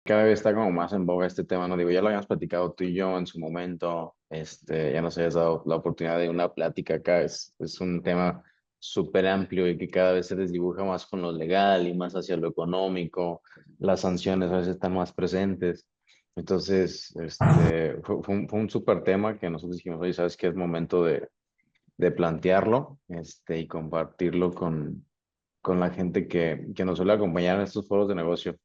Cada vez está como más en boga este tema, ¿no? Digo, ya lo habíamos platicado tú y yo en su momento, ya nos habías dado la oportunidad de una plática acá, es un tema súper amplio y que cada vez se desdibuja más con lo legal y más hacia lo económico, las sanciones a veces están más presentes. Entonces, fue un súper tema que nosotros dijimos, oye, ¿sabes qué? Es momento de plantearlo, y compartirlo con la gente que nos suele acompañar en estos foros de negocio,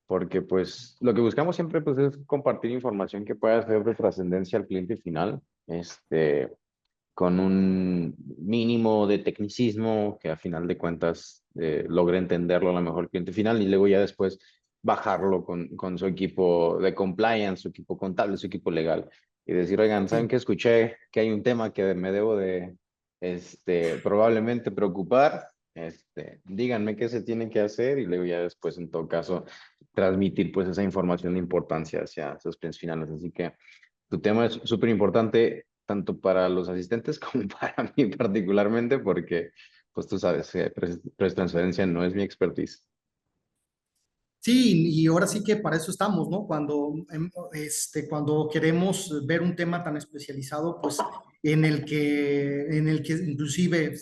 porque pues lo que buscamos siempre pues es compartir información que pueda ser de trascendencia al cliente final, con un mínimo de tecnicismo que a final de cuentas logre entenderlo a lo mejor el cliente final y luego ya después bajarlo con su equipo de compliance, su equipo contable, su equipo legal y decir, oigan, ¿saben Sí, qué? Escuché que hay un tema que me debo de probablemente preocupar. Díganme qué se tiene que hacer y luego ya después, en todo caso, transmitir pues esa información de importancia hacia sus clientes finales. Así que tu tema es súper importante tanto para los asistentes como para mí particularmente, porque pues tú sabes que transferencia no es mi expertise. sí, y ahora sí que para eso estamos, ¿no? Cuando queremos ver un tema tan especializado, pues en el que inclusive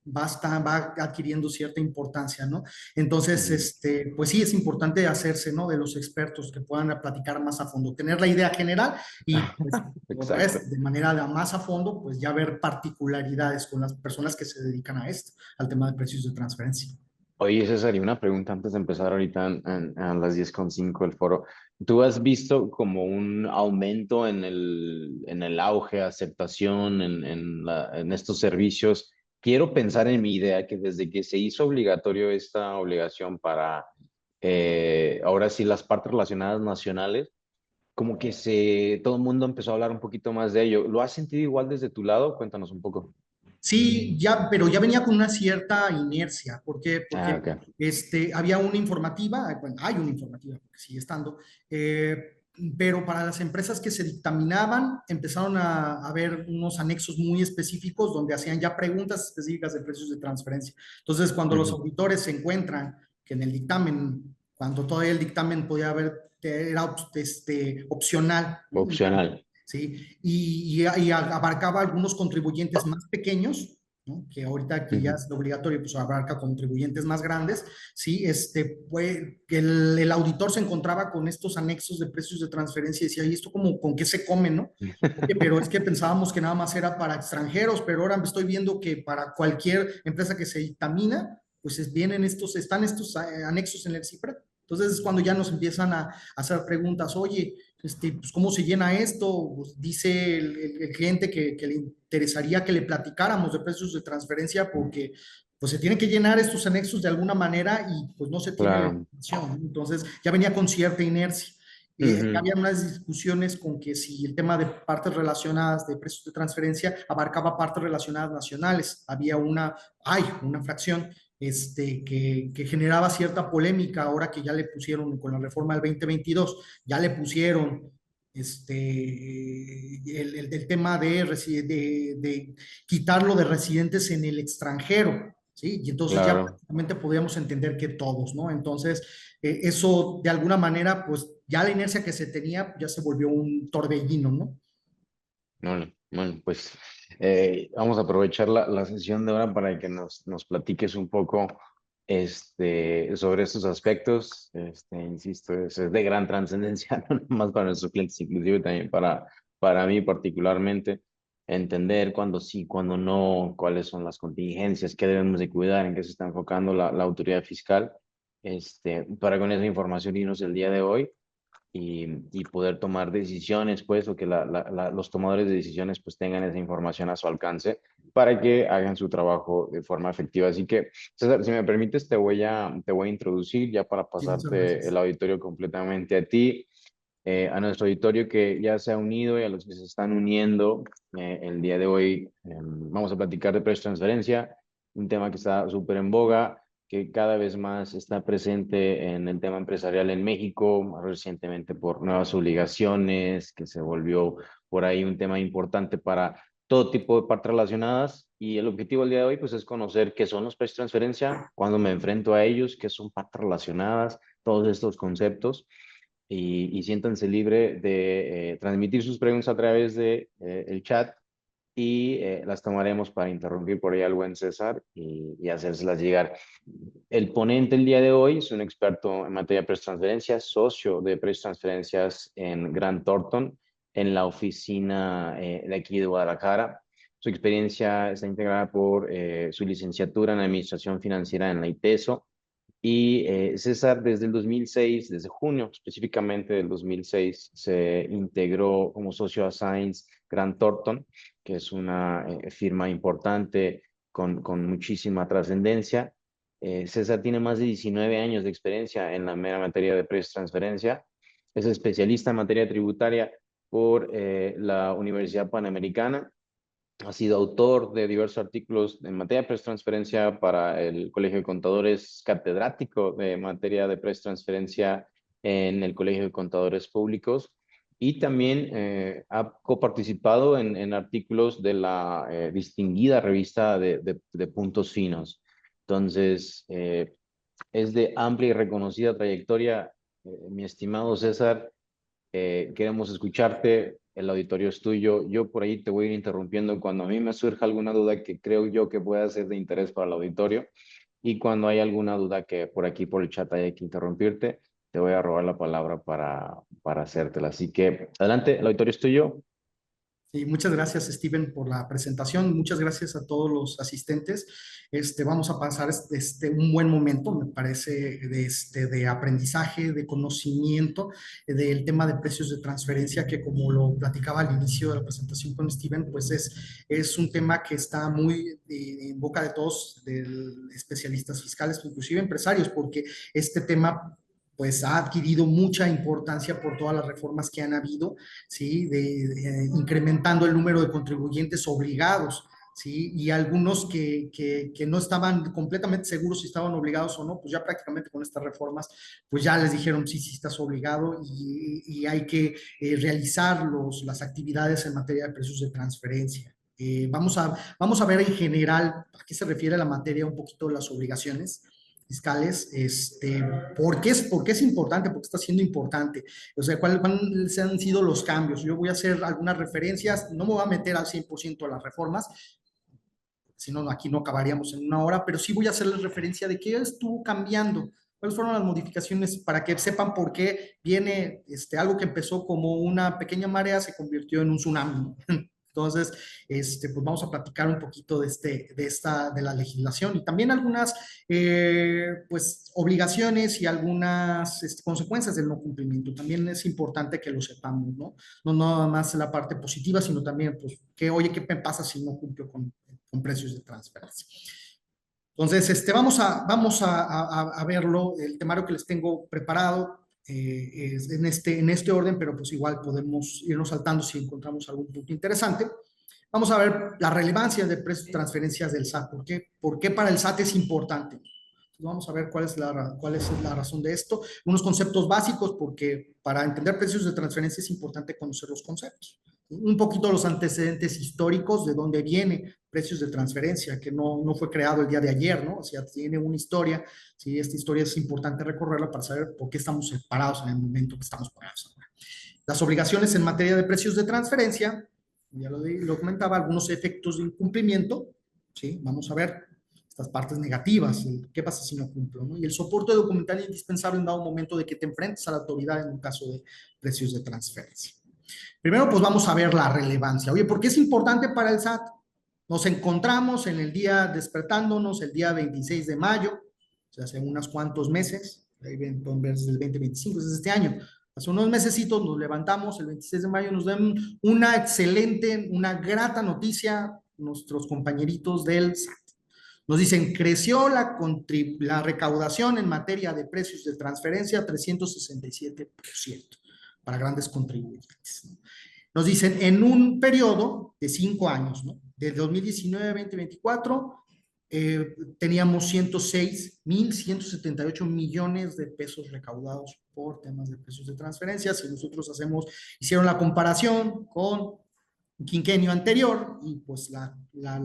va adquiriendo cierta importancia, ¿no? Entonces, Ujú. pues sí, es importante hacerse, ¿no? De los expertos que puedan platicar más a fondo, tener la idea general y, pues, otra Exacto. vez, de manera más a fondo, pues ya ver particularidades con las personas que se dedican a esto, al tema de precios de transferencia. Oye, César, y una pregunta antes de empezar ahorita a las 10:05 el foro. ¿Tú has visto como un aumento en el auge, aceptación en estos servicios? Quiero pensar en mi idea que desde que se hizo obligatorio esta obligación para, ahora sí, las partes relacionadas nacionales, como que todo el mundo empezó a hablar un poquito más de ello. ¿Lo has sentido igual desde tu lado? Cuéntanos un poco. Sí, ya, pero ya venía con una cierta inercia. ¿Por qué? Ah, Porque ok. había una informativa, bueno, hay una informativa, porque sigue estando, pero para las empresas que se dictaminaban, empezaron a haber unos anexos muy específicos donde hacían ya preguntas específicas de precios de transferencia. Entonces, cuando los Ujú. auditores se encuentran que en el dictamen, cuando todavía el dictamen podía haber, era opcional, ¿no? Opcional. ¿Sí? Y abarcaba algunos contribuyentes más pequeños, ¿no? Que ahorita que ya Ujú. es obligatorio, pues abarca contribuyentes más grandes, ¿sí? Que el auditor se encontraba con estos anexos de precios de transferencia y decía, ¿y esto como, con qué se come, no? Oye, pero es que pensábamos que nada más era para extranjeros, pero ahora estoy viendo que para cualquier empresa que se dictamina, pues están estos anexos en el CIPRED. Entonces es cuando ya nos empiezan a hacer preguntas, oye, pues, ¿cómo se llena esto? Pues, dice el cliente que le interesaría que le platicáramos de precios de transferencia porque pues se tienen que llenar estos anexos de alguna manera y pues no se tiene la Claro. información, ¿no? Entonces ya venía con cierta inercia. Ya Ujú. había unas discusiones con que si el tema de partes relacionadas de precios de transferencia abarcaba partes relacionadas nacionales. Hay una fracción que generaba cierta polémica ahora que ya le pusieron con la reforma del 2022, ya le pusieron el tema de quitarlo de residentes en el extranjero, ¿sí? Y entonces ya Claro. prácticamente podríamos entender que todos, ¿no? Entonces, eso de alguna manera, pues ya la inercia que se tenía ya se volvió un torbellino, ¿no? Bueno, pues vamos a aprovechar la sesión de ahora para que nos platiques un poco sobre estos aspectos. Insisto, es de gran trascendencia, no más para nuestros clientes, inclusive también para mí particularmente, entender cuándo sí, cuándo no, cuáles son las contingencias, qué debemos de cuidar, en qué se está enfocando la autoridad fiscal, para con esa información irnos el día de hoy y poder tomar decisiones, pues, o que los tomadores de decisiones, pues, tengan esa información a su alcance para que hagan su trabajo de forma efectiva. Así que, César, si me permites, te voy a introducir ya para Sí, muchas pasarte el gracias. auditorio completamente a ti, a nuestro auditorio que ya se ha unido y a los que se están uniendo el día de hoy. Vamos a platicar de precio de transferencia, un tema que está súper en boga, que cada vez más está presente en el tema empresarial en México, más recientemente por nuevas obligaciones, que se volvió por ahí un tema importante para todo tipo de partes relacionadas. Y el objetivo del día de hoy, pues, es conocer qué son los precios de transferencia, cuándo me enfrento a ellos, qué son partes relacionadas, todos estos conceptos y siéntanse libre de transmitir sus preguntas a través de el chat y las tomaremos para interrumpir por ahí al buen César y hacérselas llegar. El ponente el día de hoy es un experto en materia de precios de transferencias, socio de precios de transferencias en Grant Thornton, en la oficina de aquí de Guadalajara. Su experiencia está integrada por su licenciatura en Administración Financiera en la ITESO. Y César, desde el 2006, desde junio específicamente del 2006, se integró como socio a Science Grant Thornton, que es una firma importante con muchísima trascendencia. César tiene más de 19 años de experiencia en la mera materia de precios de transferencia. Es especialista en materia tributaria por la Universidad Panamericana. Ha sido autor de diversos artículos en materia de precios de transferencia para el Colegio de Contadores, catedrático de materia de precios de transferencia en el Colegio de Contadores Públicos y también ha coparticipado en artículos de la distinguida revista de Puntos Finos. Entonces, es de amplia y reconocida trayectoria, mi estimado César. Queremos escucharte, el auditorio es tuyo. Yo por ahí te voy a ir interrumpiendo cuando a mí me surja alguna duda que creo yo que pueda ser de interés para el auditorio y cuando hay alguna duda que por aquí por el chat haya que interrumpirte, te voy a robar la palabra para hacértela. Así que adelante, el auditorio es tuyo. Sí, muchas gracias, Steven, por la presentación. Muchas gracias a todos los asistentes. Vamos a pasar un buen momento, me parece, de aprendizaje, de conocimiento del tema de precios de transferencia, que como lo platicaba al inicio de la presentación con Steven, pues es un tema que está muy en boca de todos, de especialistas fiscales, inclusive empresarios, porque este tema pues ha adquirido mucha importancia por todas las reformas que han habido, ¿sí? Incrementando el número de contribuyentes obligados, ¿sí? Y algunos que no estaban completamente seguros si estaban obligados o no, pues ya prácticamente con estas reformas, pues ya les dijeron sí, sí estás obligado y hay que realizar las actividades en materia de precios de transferencia. Vamos a ver en general a qué se refiere la materia, un poquito de las obligaciones fiscales, ¿por qué es importante? ¿Por qué está siendo importante? O sea, ¿cuáles han sido los cambios? Yo voy a hacer algunas referencias, no me voy a meter al 100% a las reformas, si no, aquí no acabaríamos en una hora, pero sí voy a hacerles referencia de qué estuvo cambiando, cuáles fueron las modificaciones para que sepan por qué viene algo que empezó como una pequeña marea se convirtió en un tsunami. Entonces, pues vamos a platicar un poquito de la legislación y también algunas, pues, obligaciones y algunas consecuencias del no cumplimiento. También es importante que lo sepamos, ¿no? No nada más la parte positiva, sino también, pues, oye, ¿qué me pasa si no cumplo con precios de transferencia? Entonces, vamos a verlo, el temario que les tengo preparado es en este orden, pero pues igual podemos irnos saltando si encontramos algún punto interesante. Vamos a ver la relevancia de precios de transferencias del SAT. ¿Por qué para el SAT es importante? Vamos a ver cuál es la razón de esto. Unos conceptos básicos, porque para entender precios de transferencia es importante conocer los conceptos. Un poquito los antecedentes históricos de dónde viene precios de transferencia, que no fue creado el día de ayer, ¿no? O sea, tiene una historia, ¿sí? Esta historia es importante recorrerla para saber por qué estamos separados en el momento que estamos parados ahora. Las obligaciones en materia de precios de transferencia, ya lo comentaba, algunos efectos de incumplimiento, ¿sí? Vamos a ver estas partes negativas, qué pasa si no cumplo, ¿no? Y el soporte documental indispensable en dado momento de que te enfrentes a la autoridad en un caso de precios de transferencia. Primero, pues vamos a ver la relevancia. Oye, ¿por qué es importante para el SAT? Nos encontramos en el día, despertándonos el día 26 de mayo, o sea, hace unos cuantos meses, ahí pueden ver desde el 2025, desde este año. Hace unos mesecitos nos levantamos, el 26 de mayo nos dan una excelente, una grata noticia nuestros compañeritos del SAT. Nos dicen, creció la recaudación en materia de precios de transferencia 367% para grandes contribuyentes. Nos dicen, en un periodo de 5 años, ¿no? De 2019 a 2024, teníamos 106,178 millones de pesos recaudados por temas de precios de transferencia. Si nosotros hicieron la comparación con un quinquenio anterior, y pues la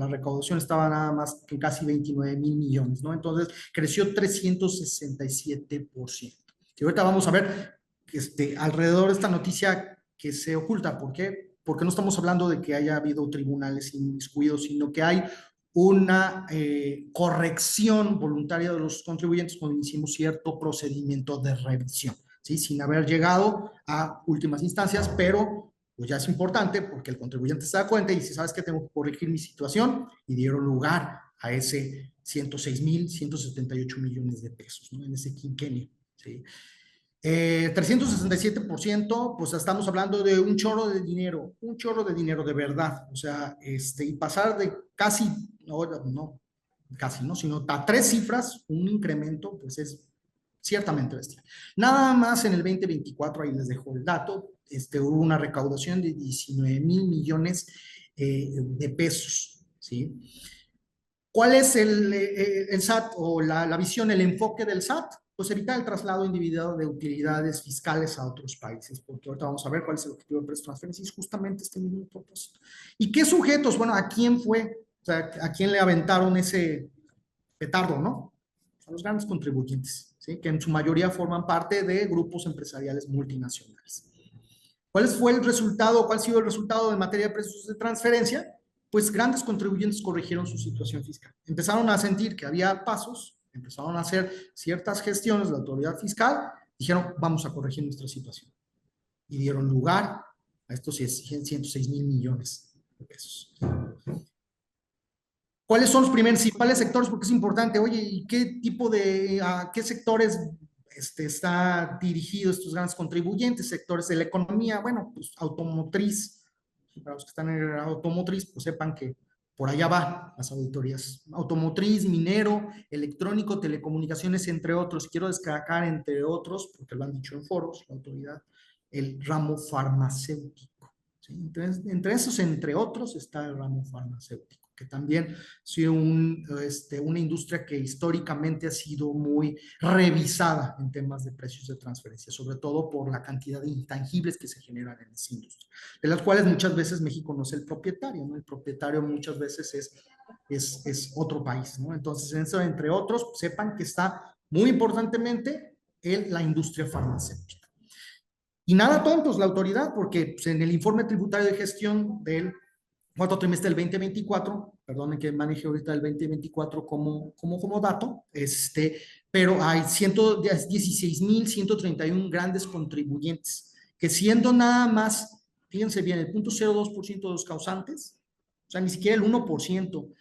recaudación estaba nada más que casi 29,000 millones, ¿no? Entonces, creció 367%. Y ahorita vamos a ver alrededor de esta noticia que se oculta. ¿Por qué? Porque no estamos hablando de que haya habido tribunales inmiscuidos, sino que hay una corrección voluntaria de los contribuyentes cuando hicimos cierto procedimiento de revisión, ¿sí? Sin haber llegado a últimas instancias, pero pues ya es importante porque el contribuyente se da cuenta y dice, ¿sabes qué? Tengo que corregir mi situación, y dieron lugar a ese 106,178 millones de pesos, ¿no? En ese quinquenio, ¿sí? 367%, pues estamos hablando de un chorro de dinero de verdad, o sea, y pasar de casi, no, casi, ¿no? Sino a 3 cifras, un incremento, pues es ciertamente bestial. Nada más en el 2024, ahí les dejo el dato, hubo una recaudación de 19,000 millones de pesos, ¿sí? ¿Cuál es el SAT o la visión, el enfoque del SAT? Pues evitar el traslado individual de utilidades fiscales a otros países, porque ahorita vamos a ver cuál es el objetivo de transferencia, y es justamente este mismo propósito. ¿Y qué sujetos? Bueno, ¿a quién fue? O sea, ¿a quién le aventaron ese petardo, no? A los grandes contribuyentes, ¿sí? Que en su mayoría forman parte de grupos empresariales multinacionales. ¿Cuál fue el resultado? ¿Cuál ha sido el resultado en materia de precios de transferencia? Pues grandes contribuyentes corrigieron su situación fiscal. Empezaron a sentir que había pasos, empezaron a hacer ciertas gestiones de la autoridad fiscal, dijeron, vamos a corregir nuestra situación. Y dieron lugar a estos 106,000 millones de pesos. ¿Cuáles son los principales sectores? Porque es importante, oye, ¿y qué tipo a qué sectores está dirigido estos grandes contribuyentes? Sectores de la economía, bueno, pues automotriz. Para los que están en el automotriz, pues sepan que por allá van las auditorías. Automotriz, minero, electrónico, telecomunicaciones, entre otros. Quiero destacar, entre otros, porque lo han dicho en foros, la autoridad, el ramo farmacéutico, ¿sí? Entonces, entre esos, entre otros, está el ramo farmacéutico, que también ha sido una industria que históricamente ha sido muy revisada en temas de precios de transferencia, sobre todo por la cantidad de intangibles que se generan en esa industria, de las cuales muchas veces México no es el propietario, ¿no? El propietario muchas veces es otro país, ¿no? Entonces, en eso, entre otros, sepan que está muy importantemente la industria farmacéutica. Y nada tontos la autoridad, porque pues, en el informe tributario de gestión del cuarto trimestre del 2024, perdonen que maneje ahorita el 2024 como dato, pero hay 116,131 grandes contribuyentes, que siendo nada más, fíjense bien, el 0.02% de los causantes, o sea, ni siquiera el 1%,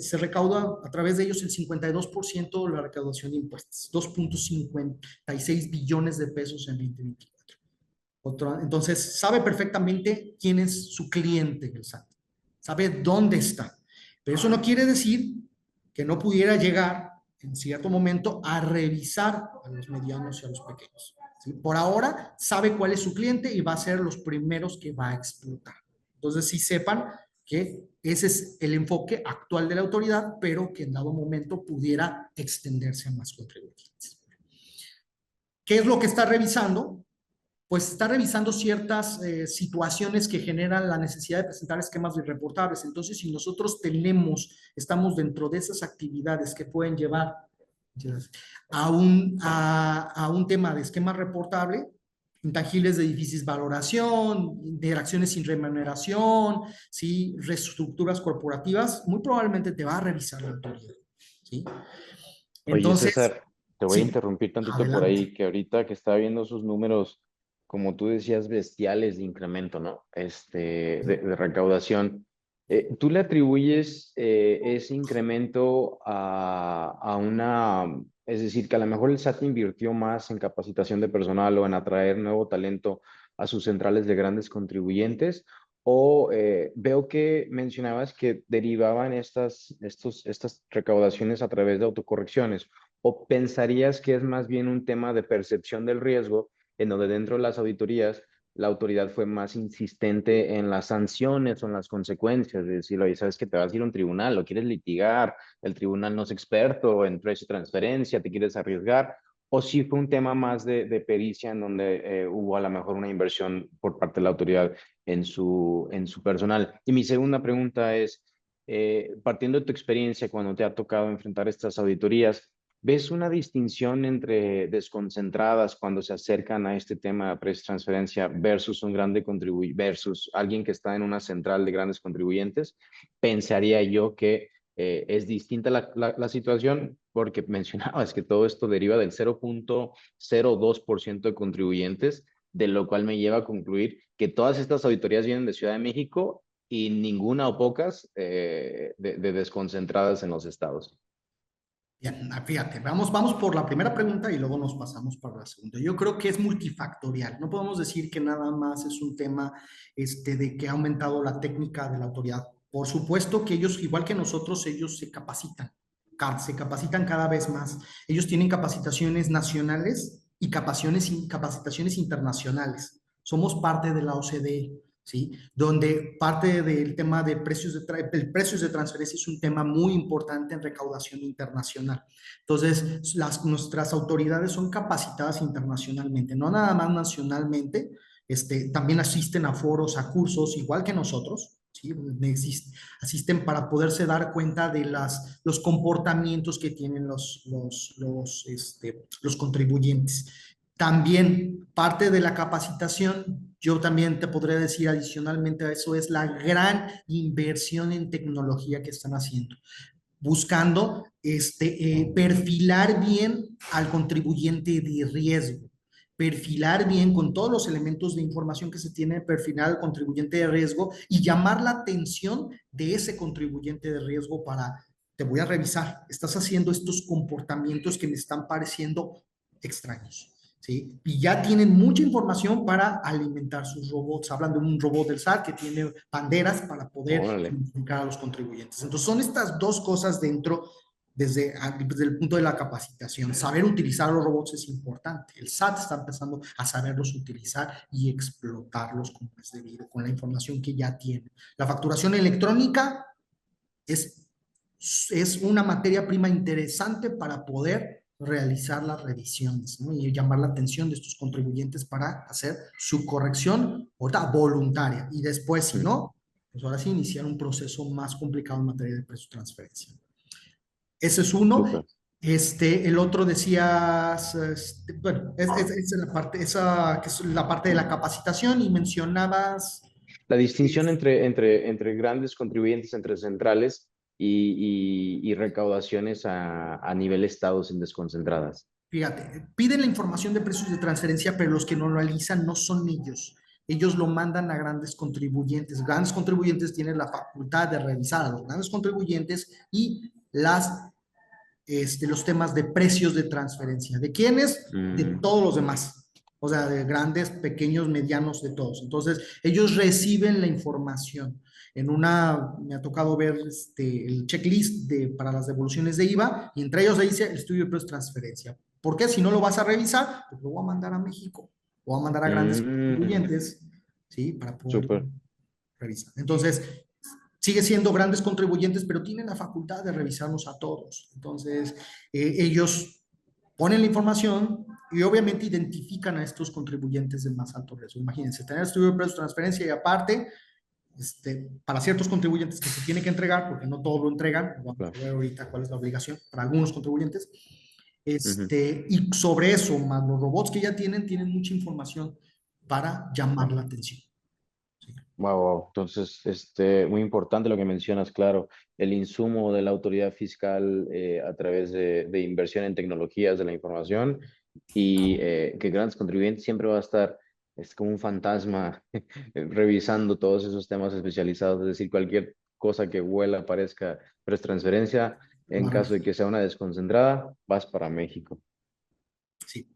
se recauda a través de ellos el 52% de la recaudación de impuestos, 2.56 billones de pesos en 2024. Entonces, sabe perfectamente quién es su cliente el SAT, sabe dónde está, pero eso no quiere decir que no pudiera llegar en cierto momento a revisar a los medianos y a los pequeños, ¿sí? Por ahora sabe cuál es su cliente y va a ser los primeros que va a explotar. Entonces, sí sepan que ese es el enfoque actual de la autoridad, pero que en dado momento pudiera extenderse a más contribuyentes. ¿Qué es lo que está revisando? Pues está revisando ciertas situaciones que generan la necesidad de presentar esquemas reportables. Entonces, si nosotros estamos dentro de esas actividades que pueden llevar a un tema de esquema reportable, intangibles de difícil valoración, interacciones sin remuneración, ¿sí? Reestructuras corporativas, muy probablemente te va a revisar la autoridad, ¿sí? Oye, Entonces, César, te voy a sí, interrumpir tantito por adelante. ahí, que ahorita que estaba viendo sus números, como tú decías, bestiales de incremento, ¿no? De recaudación. ¿Tú le atribuyes ese incremento a una, es decir, que a lo mejor el SAT invirtió más en capacitación de personal o en atraer nuevo talento a sus centrales de grandes contribuyentes? O veo que mencionabas que derivaban estas recaudaciones a través de autocorrecciones. ¿O pensarías que es más bien un tema de percepción del riesgo, en donde dentro de las auditorías la autoridad fue más insistente en las sanciones o en las consecuencias? De decir, oye, sabes que te vas a ir a un tribunal, lo quieres litigar, el tribunal no es experto en precio de transferencia, te quieres arriesgar. ¿O sí fue un tema más de pericia en donde hubo a lo mejor una inversión por parte de la autoridad en su personal? Y mi segunda pregunta es, partiendo de tu experiencia cuando te ha tocado enfrentar estas auditorías, ¿Ves una distinción entre desconcentradas cuando se acercan a este tema de precio transferencia versus un grande contribuyente, versus alguien que está en una central de grandes contribuyentes? Pensaría yo que es distinta la situación porque mencionabas que todo esto deriva del 0.02% de contribuyentes, de lo cual me lleva a concluir que todas estas auditorías vienen de Ciudad de México y ninguna o pocas de desconcentradas en los estados. Bien, fíjate, vamos por la primera pregunta y luego nos pasamos para la segunda. Yo creo que es multifactorial. No podemos decir que nada más es un tema de que ha aumentado la técnica de la autoridad. Por supuesto que ellos, igual que nosotros, ellos se capacitan cada vez más. Ellos tienen capacitaciones nacionales y capacitaciones internacionales. Somos parte de la OCDE. ¿Sí? Donde parte del tema de precios de transferencia es un tema muy importante en recaudación internacional. Entonces, nuestras autoridades son capacitadas internacionalmente, no nada más nacionalmente, también asisten a foros, a cursos, igual que nosotros, ¿sí? Asisten para poderse dar cuenta de los comportamientos que tienen los contribuyentes. También parte de la capacitación, yo también te podría decir adicionalmente a eso, es la gran inversión en tecnología que están haciendo, buscando perfilar bien al contribuyente de riesgo, perfilar bien con todos los elementos de información que se tiene, perfilar al contribuyente de riesgo y llamar la atención de ese contribuyente de riesgo para, te voy a revisar, estás haciendo estos comportamientos que me están pareciendo extraños. ¿Sí? Y ya tienen mucha información para alimentar sus robots. Hablan de un robot del SAT que tiene banderas para poder Órale. identificar a los contribuyentes. Entonces, son estas dos cosas dentro, desde el punto de la capacitación. Saber utilizar los robots es importante. El SAT está empezando a saberlos utilizar y explotarlos como es debido, con la información que ya tiene. La facturación electrónica es, es una materia prima interesante para poder realizar las revisiones, ¿no? Y llamar la atención de estos contribuyentes para hacer su corrección voluntaria. Y después, si no, pues ahora sí iniciar un proceso más complicado en materia de precio transferencia. Ese es uno. Súper. El otro decías, bueno, es la parte, esa, que es la parte de la capacitación y mencionabas. La distinción entre grandes contribuyentes, entre centrales y recaudaciones a nivel estado sin desconcentradas. Fíjate, piden la información de precios de transferencia, pero los que no lo realizan no son ellos. Ellos lo mandan a grandes contribuyentes. Grandes contribuyentes tienen la facultad de revisar a los grandes contribuyentes y los temas de precios de transferencia. ¿De quiénes? De Mm, todos los demás. O sea, de grandes, pequeños, medianos, de todos. Entonces, ellos reciben la información. Me ha tocado ver el checklist para las devoluciones de IVA y entre ellos le dice el estudio de precios de transferencia. ¿Por qué? Si no lo vas a revisar, pues lo voy a mandar a México. Lo voy a mandar a grandes mm, contribuyentes, ¿sí? Para poder súper. revisar. Entonces, sigue siendo grandes contribuyentes, pero tienen la facultad de revisarnos a todos. Entonces, ellos ponen la información y obviamente identifican a estos contribuyentes de más alto riesgo. Imagínense, tener estudio de precios de transferencia y aparte, para ciertos contribuyentes que se tiene que entregar, porque no todos lo entregan, vamos Claro. a ver ahorita cuál es la obligación para algunos contribuyentes, Ujú. y sobre eso, más los robots que ya tienen mucha información para llamar la atención. ¿Sí? Wow, wow. Entonces, muy importante lo que mencionas, claro, el insumo de la autoridad fiscal a través de inversión en tecnologías de la información y que grandes contribuyentes siempre va a estar es como un fantasma revisando todos esos temas especializados, es decir, cualquier cosa que huela, parezca, pero es transferencia, en caso de que sea una desconcentrada, vas para México. Sí.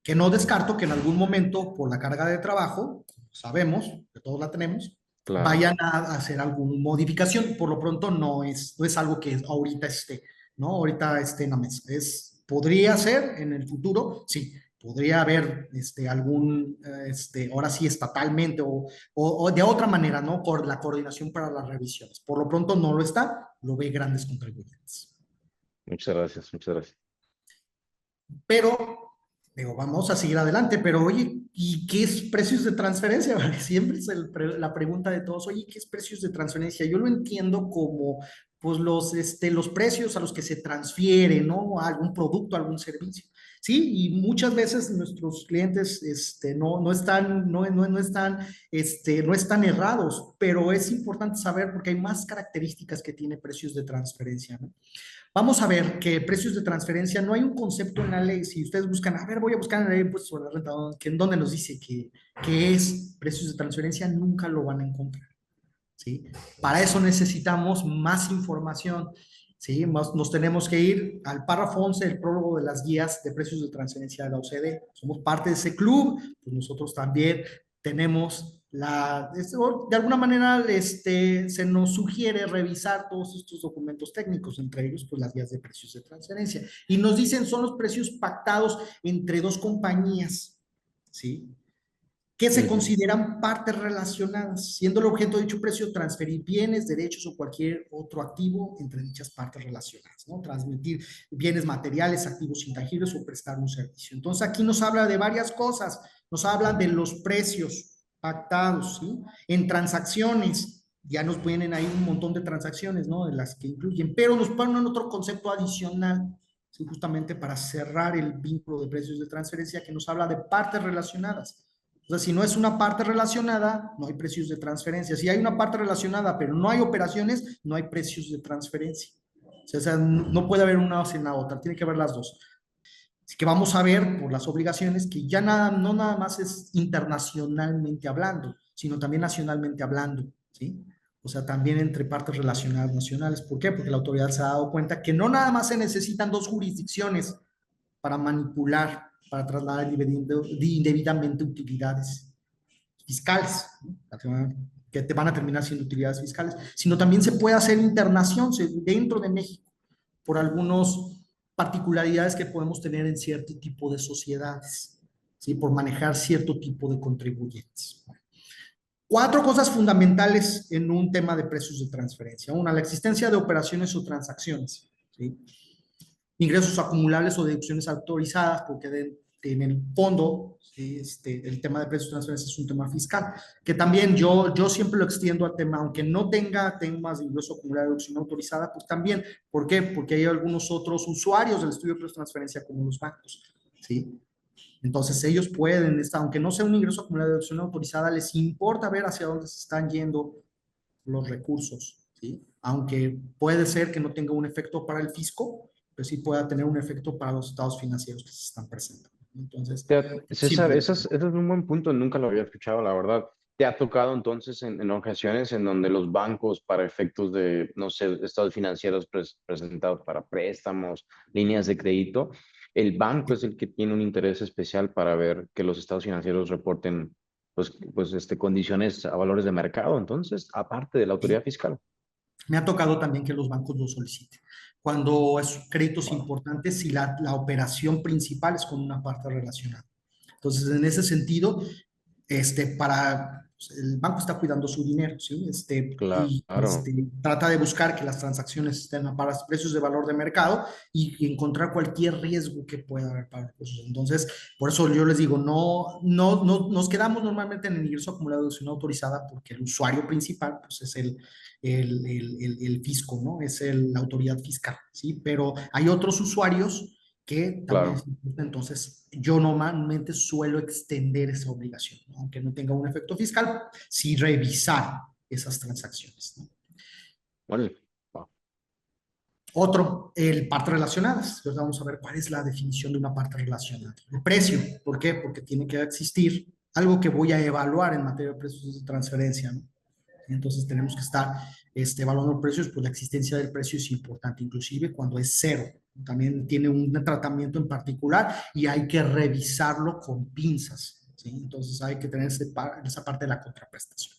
Que no descarto que en algún momento, por la carga de trabajo, sabemos que todos la tenemos, Claro. vayan a hacer alguna modificación. Por lo pronto no es algo que ahorita esté, ¿no? Ahorita esté en la mesa. Podría ser en el futuro, sí. Podría haber ahora sí estatalmente o de otra manera, ¿no? Por la coordinación para las revisiones. Por lo pronto no lo está, lo ve grandes contribuyentes. Muchas gracias, muchas gracias. Pero Digo, vamos a seguir adelante, pero oye, ¿y qué es precios de transferencia? Porque siempre es la pregunta de todos, oye, ¿qué es precios de transferencia? Yo lo entiendo como, pues, los precios a los que se transfiere, ¿no? A algún producto, a algún servicio. Sí, y muchas veces nuestros clientes, no están errados, pero es importante saber porque hay más características que tiene precios de transferencia, ¿no? Vamos a ver que precios de transferencia, no hay un concepto en la ley. Si ustedes buscan, a ver, voy a buscar en la ley de impuestos sobre la renta, que en donde nos dice que es precios de transferencia, nunca lo van a encontrar. ¿Sí? Para eso necesitamos más información. ¿Sí? Nos tenemos que ir al párrafo 11 del prólogo de las guías de precios de transferencia de la OCDE. Somos parte de ese club, pues nosotros también tenemos de alguna manera se nos sugiere revisar todos estos documentos técnicos, entre ellos pues las guías de precios de transferencia. Y nos dicen son los precios pactados entre dos compañías, ¿sí? Que se Ujú. consideran partes relacionadas, siendo el objeto de dicho precio transferir bienes, derechos o cualquier otro activo entre dichas partes relacionadas, ¿no? Transmitir bienes materiales, activos intangibles o prestar un servicio. Entonces aquí nos habla de varias cosas, nos habla de los precios pactados, ¿sí? En transacciones, ya nos ponen ahí un montón de transacciones, ¿no? De las que incluyen, pero nos ponen otro concepto adicional, ¿sí? Justamente para cerrar el vínculo de precios de transferencia que nos habla de partes relacionadas. O sea, si no es una parte relacionada, no hay precios de transferencia. Si hay una parte relacionada, pero no hay operaciones, no hay precios de transferencia. O sea, no puede haber una sin la otra, tiene que haber las dos. Así que vamos a ver por las obligaciones que ya no nada más es internacionalmente hablando, sino también nacionalmente hablando, ¿sí? O sea, también entre partes relacionadas nacionales. ¿Por qué? Porque la autoridad se ha dado cuenta que no nada más se necesitan dos jurisdicciones para manipular, para trasladar indebidamente utilidades fiscales, ¿no? Que te van a terminar siendo utilidades fiscales, sino también se puede hacer internación dentro de México por algunas particularidades que podemos tener en cierto tipo de sociedades, ¿sí? Por manejar cierto tipo de contribuyentes. Cuatro cosas fundamentales en un tema de precios de transferencia. Una, la existencia de operaciones o transacciones, ¿sí? Ingresos acumulables o deducciones autorizadas, porque en el fondo, ¿sí? El tema de precios de transferencia es un tema fiscal, que también yo siempre lo extiendo al tema, aunque no tenga temas de ingreso acumulado, deducción autorizada, pues también, ¿por qué? Porque hay algunos otros usuarios del estudio de precios de transferencia como los bancos, ¿sí? Entonces ellos pueden, aunque no sea un ingreso acumulado de deducción autorizada, les importa ver hacia dónde se están yendo los recursos, ¿sí? Aunque puede ser que no tenga un efecto para el fisco, pero sí pueda tener un efecto para los estados financieros que se están presentando. Entonces, es César, importante. ese es un buen punto, nunca lo había escuchado, la verdad. ¿Te ha tocado entonces en ocasiones en donde los bancos, para efectos de, no sé, estados financieros presentados para préstamos, líneas de crédito, el banco es el que tiene un interés especial para ver que los estados financieros reporten, condiciones a valores de mercado, entonces, aparte de la autoridad fiscal? Me ha tocado también que los bancos lo soliciten. Cuando es créditos Wow. importantes, si la operación principal es con una parte relacionada. Entonces, en ese sentido, el banco está cuidando su dinero, ¿sí? Claro, Trata de buscar que las transacciones estén a precios de valor de mercado y encontrar cualquier riesgo que pueda haber para los. Entonces, por eso yo les digo, no nos quedamos normalmente en el ingreso acumulado de deducción autorizada porque el usuario principal, pues, es el fisco, ¿no? Es la autoridad fiscal, ¿sí? Pero hay otros usuarios que también es claro. importante. Entonces, yo normalmente suelo extender esa obligación, ¿no? Aunque no tenga un efecto fiscal, sí revisar esas transacciones, ¿no? Bueno, wow. Otro, el parte relacionadas. Entonces vamos a ver cuál es la definición de una parte relacionada. El precio, ¿por qué? Porque tiene que existir algo que voy a evaluar en materia de precios de transferencia, ¿no? Entonces tenemos que estar evaluando precios, pues la existencia del precio es importante, inclusive cuando es cero. También tiene un tratamiento en particular y hay que revisarlo con pinzas, ¿sí? Entonces hay que tener esa parte de la contraprestación.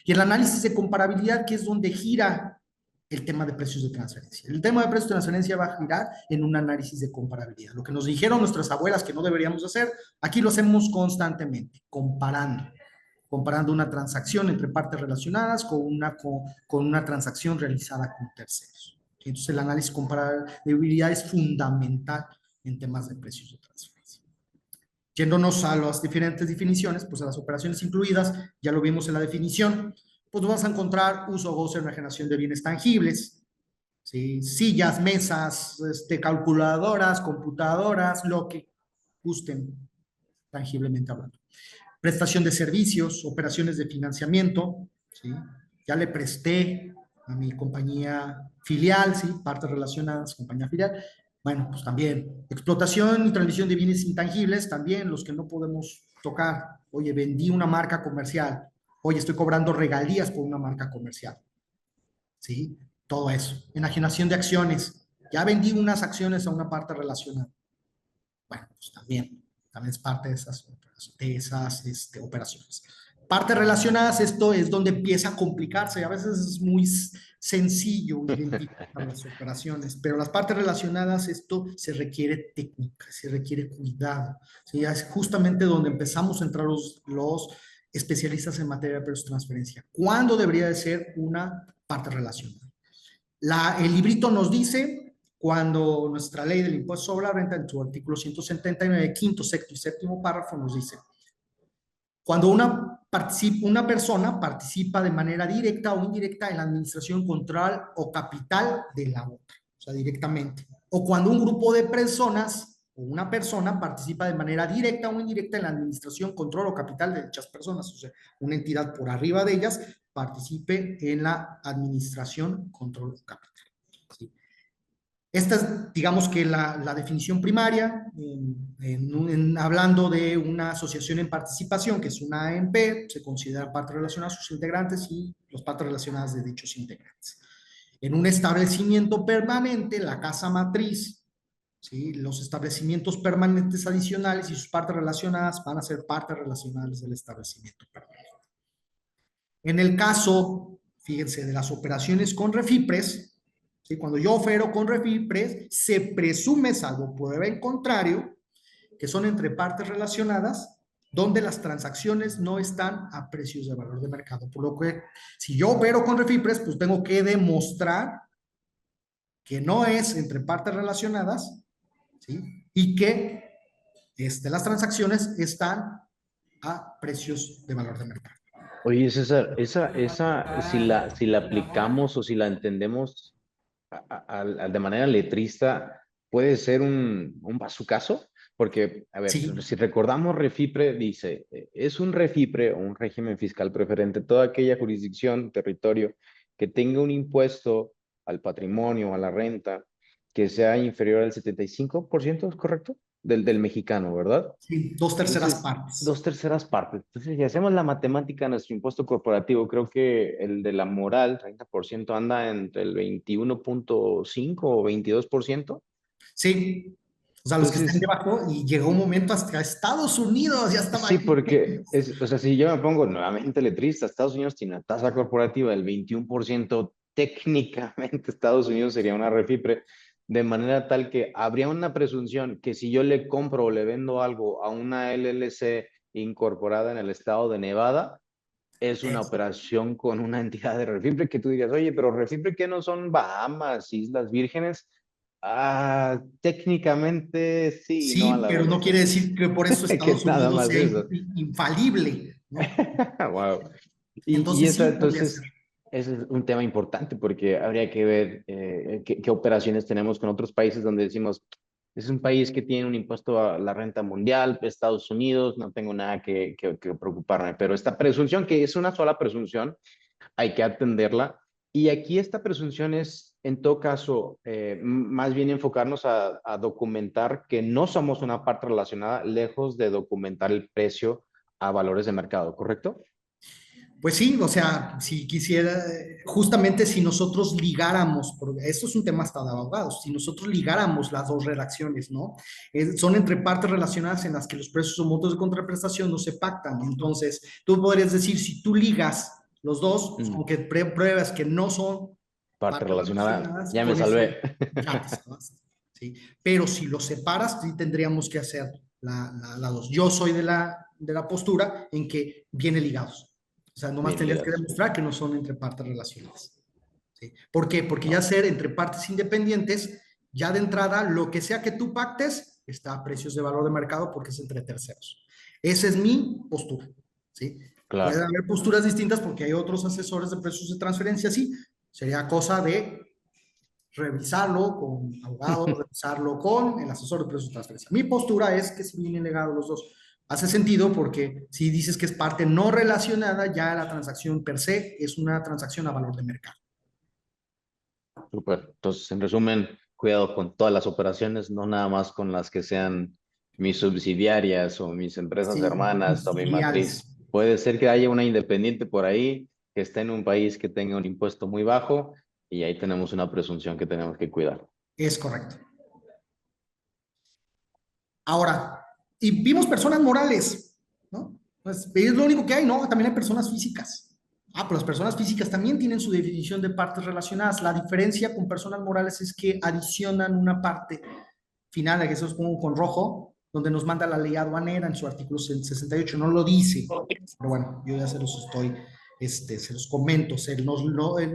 Y el análisis de comparabilidad, que es donde gira el tema de precios de transferencia. El tema de precios de transferencia va a girar en un análisis de comparabilidad. Lo que nos dijeron nuestras abuelas que no deberíamos hacer, aquí lo hacemos constantemente, comparando una transacción entre partes relacionadas con una transacción realizada con terceros. Entonces, el análisis comparabilidad es fundamental en temas de precios de transferencia. Yéndonos a las diferentes definiciones, pues a las operaciones incluidas, ya lo vimos en la definición, pues vas a encontrar uso, goce, enajenación de bienes tangibles, ¿sí? Sillas, mesas, calculadoras, computadoras, lo que gusten, tangiblemente hablando. Prestación de servicios, operaciones de financiamiento, ¿sí? Ya le presté a mi compañía filial, ¿sí? Partes relacionadas, compañía filial. Bueno, pues también explotación y transmisión de bienes intangibles, también los que no podemos tocar. Oye, vendí una marca comercial. Oye, estoy cobrando regalías por una marca comercial. ¿Sí? Todo eso. Enajenación de acciones. Ya vendí unas acciones a una parte relacionada. Bueno, pues también es parte de esas operaciones. Partes relacionadas, esto es donde empieza a complicarse. A veces es muy sencillo identificar las operaciones, pero las partes relacionadas, esto se requiere técnica, se requiere cuidado. ¿Sí? Es justamente donde empezamos a entrar los especialistas en materia de precios de transferencia. ¿Cuándo debería de ser una parte relacionada? El librito nos dice cuando nuestra ley del impuesto sobre la renta, en su artículo 179, quinto, sexto y séptimo párrafo, nos dice, cuando una persona participa de manera directa o indirecta en la administración, control o capital de la otra, o sea, directamente. O cuando un grupo de personas o una persona participa de manera directa o indirecta en la administración, control o capital de dichas personas, o sea, una entidad por arriba de ellas participe en la administración, control o capital. ¿Sí? Esta es, digamos que la definición primaria, hablando de una asociación en participación, que es una AMP, se considera parte relacionada a sus integrantes y las partes relacionadas de dichos integrantes. En un establecimiento permanente, la casa matriz, ¿sí? Los establecimientos permanentes adicionales y sus partes relacionadas van a ser partes relacionadas del establecimiento permanente. En el caso, fíjense, de las operaciones con refipres, ¿sí? Cuando yo ofero con refipres, se presume, salvo prueba en contrario, que son entre partes relacionadas, donde las transacciones no están a precios de valor de mercado. Por lo que, si yo opero con refipres, pues tengo que demostrar que no es entre partes relacionadas, ¿sí? Y que las transacciones están a precios de valor de mercado. Oye, César, si la aplicamos o si la entendemos de manera letrista, ¿puede ser un bazucazo? Porque, a ver, Sí, si recordamos Refipre, dice, es un Refipre o un régimen fiscal preferente, toda aquella jurisdicción, territorio, que tenga un impuesto al patrimonio, a la renta, que sea inferior al 75%, ¿es correcto? Del mexicano, ¿verdad? sí, dos terceras Entonces, partes. dos terceras partes. Entonces, si hacemos la matemática, nuestro impuesto corporativo, creo que el de la moral, 30% anda entre el 21.5 o 22%. Sí, o sea, los que están Entonces, debajo y llegó un momento hasta Estados Unidos, ya estaba sí, ahí. porque o sea, si yo me pongo nuevamente letrista, Estados Unidos tiene una tasa corporativa del 21%, técnicamente Estados Unidos sería una refipre, de manera tal que habría una presunción que si yo le compro o le vendo algo a una LLC incorporada en el estado de Nevada, es una Eso. operación con una entidad de Refipre que tú dirías, oye, pero Refipre, ¿qué no son Bahamas, Islas Vírgenes? Ah, técnicamente sí, no a Sí, la pero no vez. quiere decir que por eso Que Estados nada Unidos más sea eso. infalible, ¿no? Wow. Y Entonces esa, sí podría ser. entonces, ese es un tema importante porque habría que ver qué operaciones tenemos con otros países donde decimos, es un país que tiene un impuesto a la renta mundial, Estados Unidos, no tengo nada que preocuparme, pero esta presunción, que es una sola presunción, hay que atenderla. Y aquí esta presunción es, en todo caso, más bien enfocarnos a documentar que no somos una parte relacionada, lejos de documentar el precio a valores de mercado, ¿correcto? Pues sí, o sea, si quisiera, justamente si nosotros ligáramos, porque esto es un tema hasta de abogados, si nosotros ligáramos las dos redacciones, ¿no? Son entre partes relacionadas en las que los precios o montos de contraprestación no se pactan. Entonces, tú podrías decir, si tú ligas los dos, Mm, aunque pruebas que no son parte partes relacionada, relacionadas, ya me con eso salvé. ya te salvaste, ¿sí? Pero si los separas, sí tendríamos que hacer la dos. Yo soy de la postura en que viene ligados. O sea, nomás Bien tendrías que ligados. demostrar que no son entre partes relacionadas. ¿Sí? ¿Por qué? Porque ya No. ser entre partes independientes, ya de entrada, lo que sea que tú pactes, está a precios de valor de mercado porque es entre terceros. Esa es mi postura, ¿sí? Puede Claro. haber posturas distintas porque hay otros asesores de precios de transferencia, sí. Sería cosa de revisarlo con abogado, revisarlo con el asesor de precios de transferencia. Mi postura es que si vienen legados los dos. Hace sentido porque si dices que es parte no relacionada, ya la transacción per se es una transacción a valor de mercado. Súper. Entonces, en resumen, cuidado con todas las operaciones, no nada más con las que sean mis subsidiarias o mis empresas Sí, hermanas mis o mi filiales. matriz. Puede ser que haya una independiente por ahí que esté en un país que tenga un impuesto muy bajo y ahí tenemos una presunción que tenemos que cuidar. Es correcto. Ahora, y vimos personas morales, ¿no? Pues es lo único que hay, ¿no? También hay personas físicas. Ah, pero las personas físicas también tienen su definición de partes relacionadas. La diferencia con personas morales es que adicionan una parte final, que eso es como con rojo, donde nos manda la ley aduanera en su artículo 68, no lo dice, pero bueno, yo ya se los estoy, se los comento,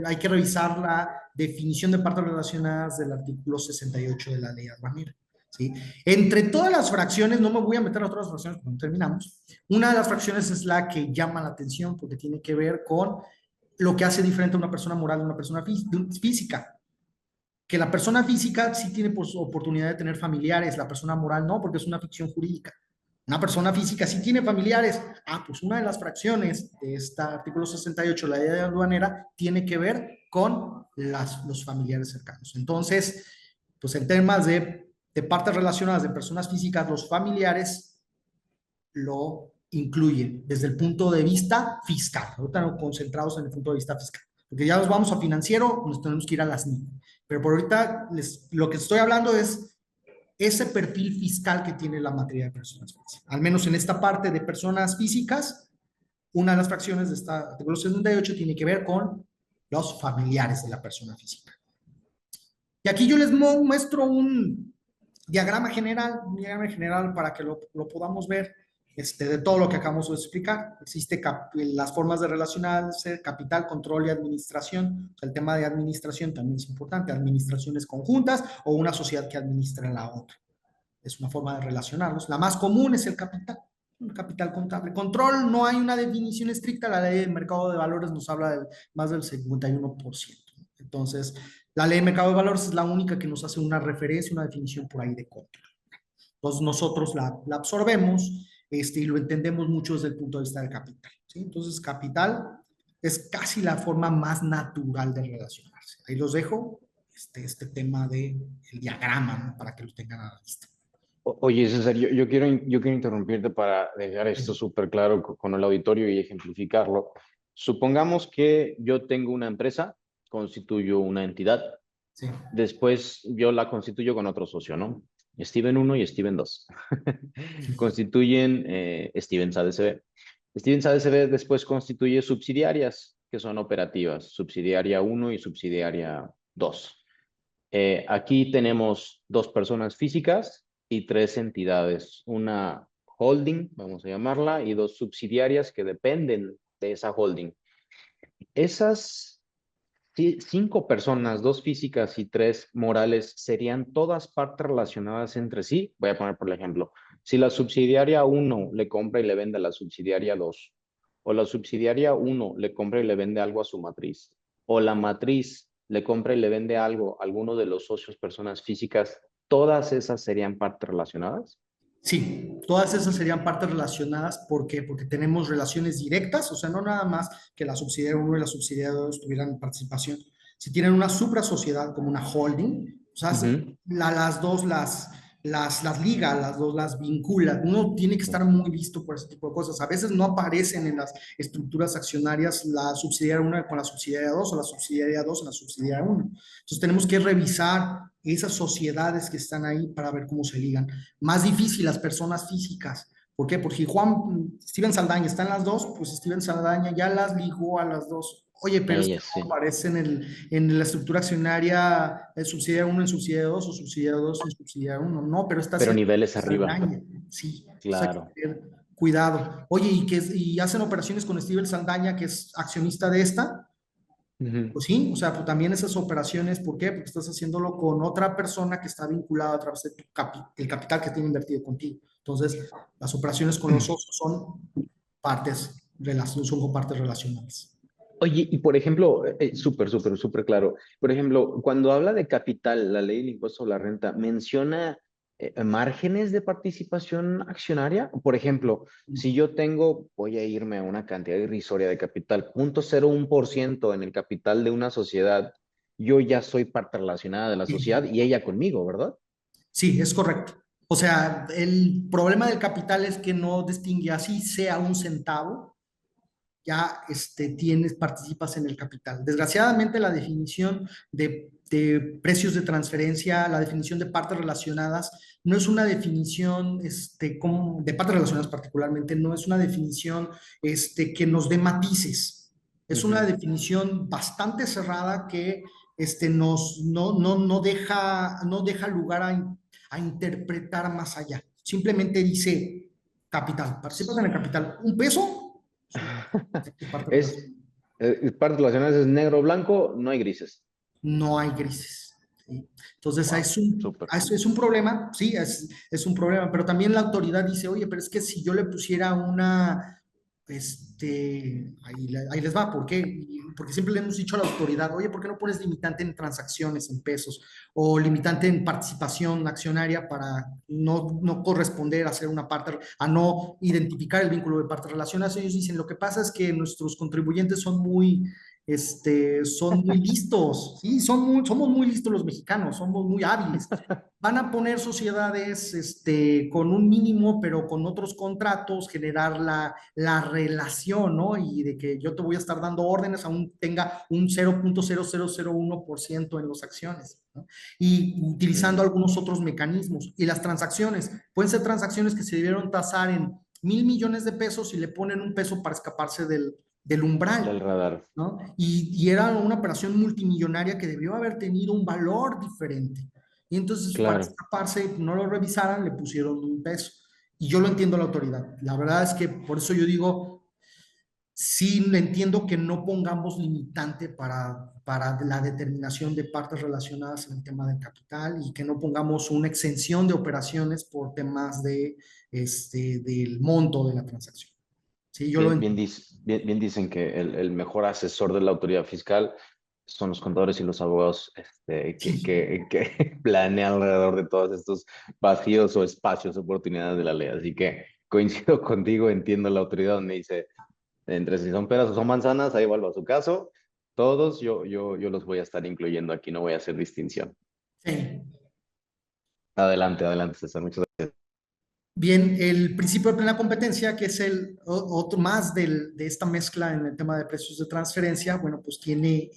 hay que revisar la definición de partes relacionadas del artículo 68 de la ley aduanera. ¿Sí? Entre todas las fracciones, no me voy a meter a otras fracciones porque no terminamos, una de las fracciones es la que llama la atención porque tiene que ver con lo que hace diferente a una persona moral de una persona física. Que la persona física sí tiene pues, oportunidad de tener familiares, la persona moral no, porque es una ficción jurídica. Una persona física sí tiene familiares. Ah, pues una de las fracciones de este artículo 68, la ley de aduanera, tiene que ver con los familiares cercanos. Entonces, pues en temas de partes relacionadas de personas físicas, los familiares lo incluyen desde el punto de vista fiscal. Ahorita nos concentrados en el punto de vista fiscal, porque ya nos vamos a financiero, nos tenemos que ir a las NIC. Pero por ahorita lo que estoy hablando es ese perfil fiscal que tiene la materia de personas físicas. Al menos en esta parte de personas físicas, una de las fracciones de esta artículo 78 tiene que ver con los familiares de la persona física. Y aquí yo les muestro un diagrama general para que lo podamos ver de todo lo que acabamos de explicar. Existe las formas de relacionarse, capital, control y administración. O sea, el tema de administración también es importante, administraciones conjuntas o una sociedad que administra la otra. Es una forma de relacionarlos. La más común es el capital contable. Control, no hay una definición estricta, la ley del mercado de valores nos habla de más del 51%. Entonces, la ley de mercado de valores es la única que nos hace una referencia, una definición por ahí de control. Entonces, nosotros la absorbemos y lo entendemos mucho desde el punto de vista del capital. ¿Sí? Entonces, capital es casi la forma más natural de relacionarse. Ahí los dejo, este tema del diagrama, ¿no? Para que lo tengan a la vista. Oye, César, yo quiero interrumpirte para dejar esto súper claro con el auditorio y ejemplificarlo. Supongamos que yo tengo una empresa, constituyo una entidad, Sí. después yo la constituyo con otro socio, ¿no? Steven 1 y Steven 2. Constituyen Stevens ADCB. Stevens ADCB después constituye subsidiarias, que son operativas, subsidiaria 1 y subsidiaria 2. Aquí tenemos dos personas físicas y tres entidades, una holding, vamos a llamarla, y dos subsidiarias que dependen de esa holding. Esas cinco personas, dos físicas y tres morales, serían todas partes relacionadas entre sí. Voy a poner por ejemplo, si la subsidiaria 1 le compra y le vende a la subsidiaria 2, o la subsidiaria 1 le compra y le vende algo a su matriz, o la matriz le compra y le vende algo a alguno de los socios, personas físicas, ¿todas esas serían partes relacionadas? Sí, todas esas serían partes relacionadas. ¿Por qué? Porque tenemos relaciones directas, o sea, no nada más que la subsidiaria 1 y la subsidiaria 2 tuvieran participación. Si tienen una suprasociedad como una holding, o sea, las dos las liga, las dos las vincula. Uno tiene que estar muy listo por ese tipo de cosas. A veces no aparecen en las estructuras accionarias la subsidiaria 1 con la subsidiaria 2 o la subsidiaria 2 con la subsidiaria 1. Entonces tenemos que revisar esas sociedades que están ahí para ver cómo se ligan. Más difícil las personas físicas. ¿Por qué? Porque Steven Saldaña está en las dos, pues Steven Saldaña ya las ligó a las dos. Oye, pero es que Ellas no sí. aparece en la estructura accionaria subsidiaria 1 en subsidiaria 2 o subsidiaria 2 en subsidiaria 1. No, pero está Pero haciendo niveles arriba. Saldaña. Sí, entonces hay Claro. que tener cuidado. Oye, y hacen operaciones con Steven Saldaña, que es accionista de esta. Ujú. Pues sí, o sea, pues también esas operaciones, ¿por qué? Porque estás haciéndolo con otra persona que está vinculada a través de el capital que tiene invertido contigo. Entonces, las operaciones con los socios son son partes relacionales. Oye, y por ejemplo, súper, súper, súper claro. Por ejemplo, cuando habla de capital, la ley del impuesto sobre la renta, ¿menciona márgenes de participación accionaria? Por ejemplo, si yo tengo, voy a irme a una cantidad irrisoria de capital, 0.01% en el capital de una sociedad, yo ya soy parte relacionada de la sociedad Sí, y ella conmigo, ¿verdad? sí, es correcto. O sea, el problema del capital es que no distingue así sea un centavo, ya participas en el capital. Desgraciadamente, la definición de precios de transferencia, la definición de partes relacionadas, no es una definición, de partes relacionadas particularmente, no es una definición que nos dé matices. Es una Ujú. definición bastante cerrada que no deja lugar a interpretar más allá. Simplemente dice capital, participas en el capital. ¿Un peso? Sí, parte Es, relacionada. partes relacionadas es negro o blanco, no hay grises. No hay grises. ¿Sí? Entonces, Wow, súper. es un problema, sí, es un problema, pero también la autoridad dice, oye, pero es que si yo le pusiera ahí les va, ¿por qué? Porque siempre le hemos dicho a la autoridad, oye, ¿por qué no pones limitante en transacciones en pesos o limitante en participación accionaria para no corresponder a hacer una parte, a no identificar el vínculo de partes relacionadas? Ellos dicen, lo que pasa es que nuestros contribuyentes son muy listos, ¿sí? Somos muy listos los mexicanos, somos muy hábiles. Van a poner sociedades con un mínimo, pero con otros contratos, generar la relación, ¿no? Y de que yo te voy a estar dando órdenes, aún tenga un 0.0001% en las acciones, ¿no? Y utilizando Mm, algunos otros mecanismos. Y las transacciones, pueden ser transacciones que se debieron tasar en 1,000 millones de pesos y le ponen un peso para escaparse del del umbral, radar. ¿no? Y era una operación multimillonaria que debió haber tenido un valor diferente. Y entonces, para Claro. escaparse, no lo revisaran, le pusieron un peso. Y yo lo entiendo a la autoridad. La verdad es que por eso yo digo, sí entiendo que no pongamos limitante para la determinación de partes relacionadas en el tema del capital y que no pongamos una exención de operaciones por temas del monto de la transacción. Sí, yo lo Bien, bien, entiendo. bien dicen que el mejor asesor de la autoridad fiscal son los contadores y los abogados Sí, que planean alrededor de todos estos vacíos o espacios, oportunidades de la ley. Así que coincido contigo, entiendo la autoridad donde dice, entre si son peras o son manzanas, ahí vuelvo a su caso. Todos yo los voy a estar incluyendo aquí, no voy a hacer distinción. sí. Adelante, adelante, César. Muchas gracias. Bien, el principio de plena competencia, que es otro más de esta mezcla en el tema de precios de transferencia, bueno, pues tiene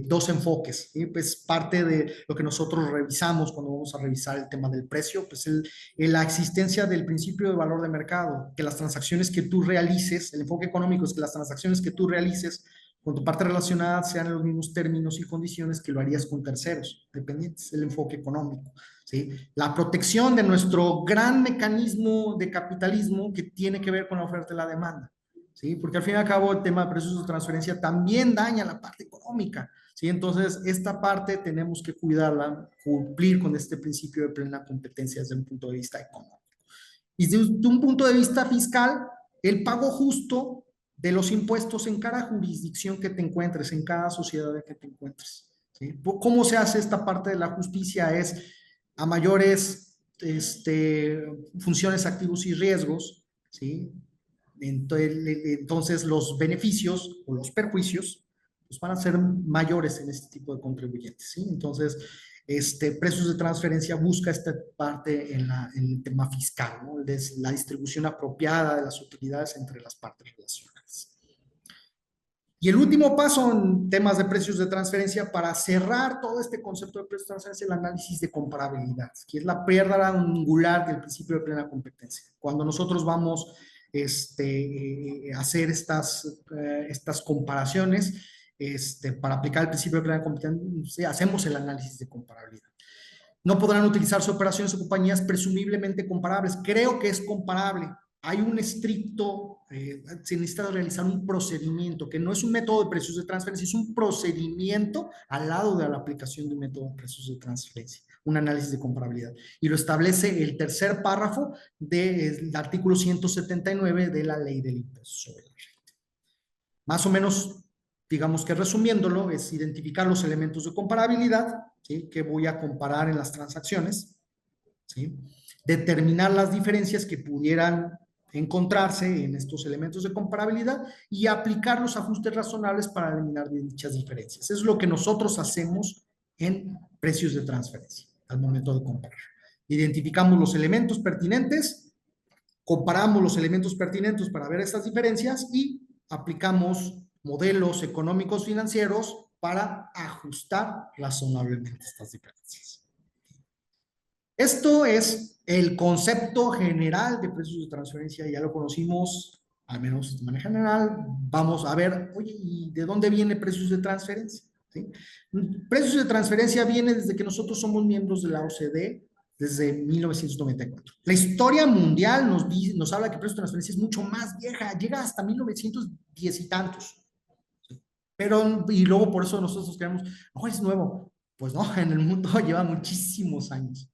dos enfoques, ¿sí? Pues parte de lo que nosotros revisamos cuando vamos a revisar el tema del precio, pues la existencia del principio de valor de mercado, que las transacciones que tú realices, el enfoque económico es que las transacciones que tú realices con tu parte relacionada sean en los mismos términos y condiciones que lo harías con terceros, dependientes, el enfoque económico. ¿Sí? La protección de nuestro gran mecanismo de capitalismo que tiene que ver con la oferta y la demanda, ¿sí? Porque al fin y al cabo el tema de precios de transferencia también daña la parte económica, ¿sí? Entonces, esta parte tenemos que cuidarla, cumplir con este principio de plena competencia desde un punto de vista económico. Y desde un punto de vista fiscal, el pago justo de los impuestos en cada jurisdicción que te encuentres, en cada sociedad en que te encuentres. ¿Sí? ¿Cómo se hace esta parte de la justicia? Es a mayores funciones, activos y riesgos, ¿sí? Entonces los beneficios o los perjuicios pues van a ser mayores en este tipo de contribuyentes, ¿sí? Entonces, precios de transferencia busca esta parte en el tema fiscal, ¿no? La distribución apropiada de las utilidades entre las partes relacionadas. Y el último paso en temas de precios de transferencia para cerrar todo este concepto de precios de transferencia es el análisis de comparabilidad, que es la piedra angular del principio de plena competencia. Cuando nosotros vamos a hacer estas comparaciones para aplicar el principio de plena competencia, hacemos el análisis de comparabilidad. No podrán utilizarse operaciones o compañías presumiblemente comparables. Creo que es comparable. hay un estricto, se necesita realizar un procedimiento, que no es un método de precios de transferencia, es un procedimiento al lado de la aplicación de un método de precios de transferencia, un análisis de comparabilidad. Y lo establece el tercer párrafo del artículo 179 de la ley del impuesto sobre la renta. Más o menos, digamos que resumiéndolo, es identificar los elementos de comparabilidad, ¿sí?, que voy a comparar en las transacciones, ¿sí?, determinar las diferencias que pudieran encontrarse en estos elementos de comparabilidad y aplicar los ajustes razonables para eliminar dichas diferencias. Eso es lo que nosotros hacemos en precios de transferencia al momento de comparar. Identificamos los elementos pertinentes, comparamos los elementos pertinentes para ver estas diferencias y aplicamos modelos económicos financieros para ajustar razonablemente estas diferencias. Esto es el concepto general de precios de transferencia, ya lo conocimos, al menos de manera general. Vamos a ver, oye, ¿y de dónde viene precios de transferencia? ¿Sí? Precios de transferencia viene desde que nosotros somos miembros de la OCDE, desde 1994. La historia mundial nos habla que precios de transferencia es mucho más vieja, llega hasta 1910 y tantos. Pero, y luego por eso nosotros creemos, no, es nuevo. Pues no, en el mundo lleva muchísimos años.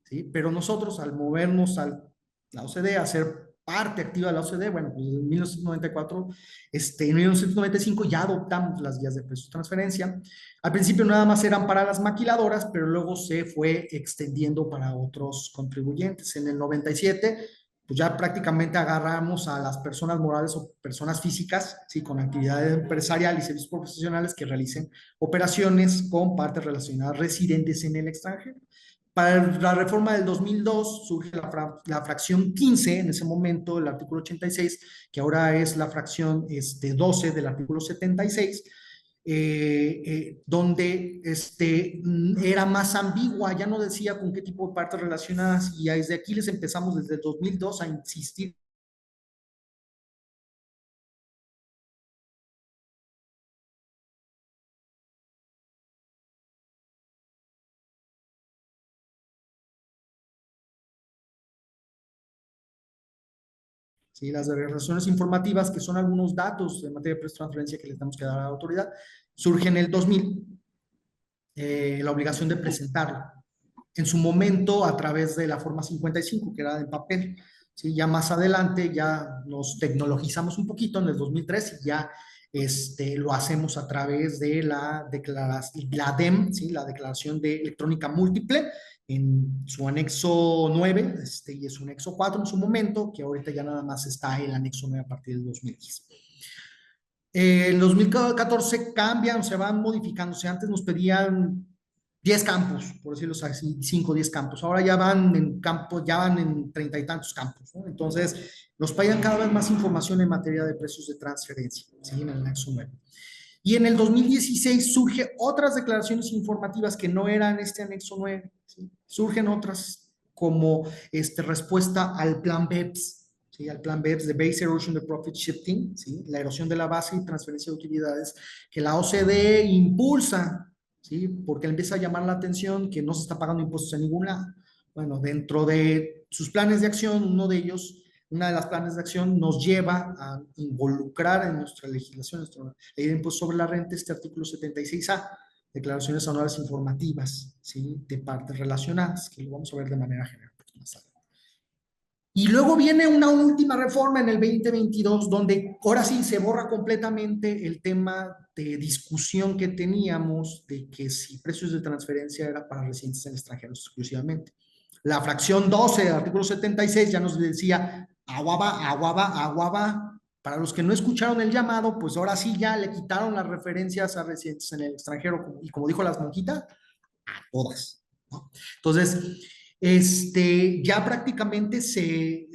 ¿Sí? Pero nosotros al movernos a la OCDE, a ser parte activa de la OCDE, bueno, pues en 1994, en 1995 ya adoptamos las guías de precios de transferencia. Al principio nada más eran para las maquiladoras, pero luego se fue extendiendo para otros contribuyentes. En el 97, pues ya prácticamente agarramos a las personas morales o personas físicas, ¿sí?, con actividad empresarial y servicios profesionales que realicen operaciones con partes relacionadas residentes en el extranjero. Para la reforma del 2002 surge la fracción 15, en ese momento el artículo 86, que ahora es la fracción 12 del artículo 76, donde era más ambigua, ya no decía con qué tipo de partes relacionadas, y desde aquí les empezamos desde el 2002 a insistir. ¿Sí? Las declaraciones informativas, que son algunos datos en materia de precios de transferencia que les tenemos que dar a la autoridad, surge en el 2000, la obligación de presentarlo. En su momento a través de la forma 55, que era de papel. ¿Sí? Ya más adelante ya nos tecnologizamos un poquito en el 2003 y ya lo hacemos a través de la DEM, ¿sí?, la Declaración de Electrónica Múltiple, en su anexo 9, y es un anexo 4 en su momento, que ahorita ya nada más está el anexo 9 a partir del 2010. En 2014 cambian, se van modificándose. Antes nos pedían 10 campos, por decirlo así, 5 o 10 campos. Ahora ya van en campos, ya van en 30 y tantos campos, ¿no? Entonces, nos piden cada vez más información en materia de precios de transferencia, ¿sí?, en el anexo 9. Y en el 2016 surge otras declaraciones informativas que no eran este anexo 9, ¿sí? Surgen otras como respuesta al plan BEPS, ¿sí?, al plan BEPS de Base Erosion de Profit Shifting, ¿sí?, la erosión de la base y transferencia de utilidades que la OCDE impulsa, ¿sí?, porque empieza a llamar la atención que no se está pagando impuestos en ningún lado. Bueno, dentro de sus planes de acción, una de las planes de acción nos lleva a involucrar en nuestra legislación, nuestra ley de impuestos sobre la renta, este artículo 76A, declaraciones anuales informativas, ¿sí?, de partes relacionadas, que lo vamos a ver de manera general más adelante. Y luego viene una última reforma en el 2022, donde ahora sí se borra completamente el tema de discusión que teníamos de que si precios de transferencia era para residentes en el extranjero exclusivamente. La fracción 12 del artículo 76 ya nos decía agua va, agua va, agua va. Para los que no escucharon el llamado, pues ahora sí ya le quitaron las referencias a residentes en el extranjero, y como dijo las monjitas, a todas, ¿no? Entonces, ya prácticamente se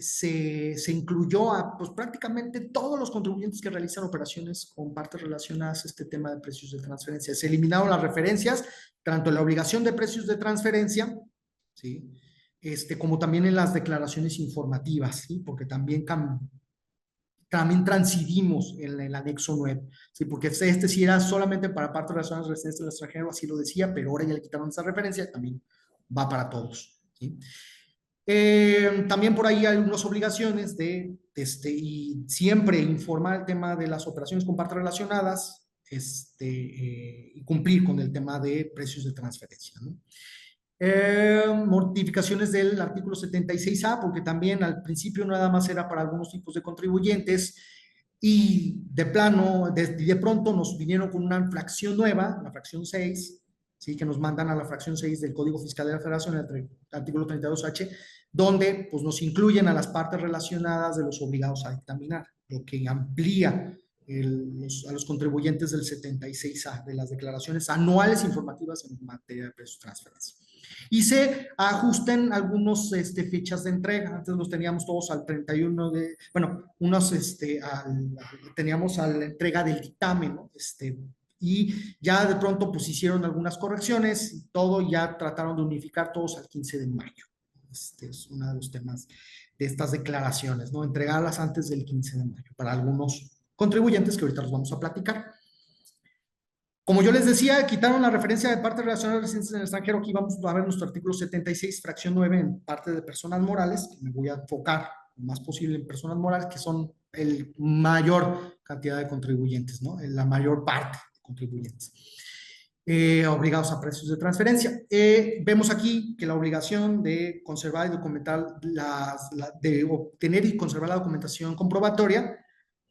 incluyó a pues, prácticamente todos los contribuyentes que realizan operaciones con partes relacionadas a este tema de precios de transferencia. Se eliminaron las referencias, tanto en la obligación de precios de transferencia, ¿sí?, como también en las declaraciones informativas, ¿sí?, porque también transidimos en el anexo 9, ¿sí?, porque sí era solamente para partes relacionadas residentes del extranjero, así lo decía, pero ahora ya le quitaron esa referencia, también va para todos, ¿sí? También por ahí hay unas obligaciones y siempre informar el tema de las operaciones con partes relacionadas, y cumplir con el tema de precios de transferencia, ¿no? Modificaciones del artículo 76A, porque también al principio nada más era para algunos tipos de contribuyentes y de plano, de pronto nos vinieron con una fracción nueva, la fracción 6, ¿sí? Que nos mandan a la fracción 6 del Código Fiscal de la Federación, el artículo 32H, donde pues, nos incluyen a las partes relacionadas de los obligados a dictaminar, lo que amplía a los contribuyentes del 76A, de las declaraciones anuales informativas en materia de precios de transferencia. Y se ajustan algunos fechas de entrega. Antes los teníamos todos al 31 de, bueno, unos teníamos a la entrega del dictamen, ¿no? Y ya de pronto pues hicieron algunas correcciones y todo, y ya trataron de unificar todos al 15 de mayo. Este es uno de los temas de estas declaraciones, ¿no? Entregarlas antes del 15 de mayo para algunos contribuyentes que ahorita los vamos a platicar. Como yo les decía, quitaron la referencia de partes relacionadas residentes en el extranjero. Aquí vamos a ver nuestro artículo 76, fracción 9, en parte de personas morales, que me voy a enfocar lo más posible en personas morales, que son el mayor cantidad de contribuyentes, ¿no? La mayor parte de contribuyentes. Obligados a precios de transferencia. Vemos aquí que la obligación de conservar y documentar, de obtener y conservar la documentación comprobatoria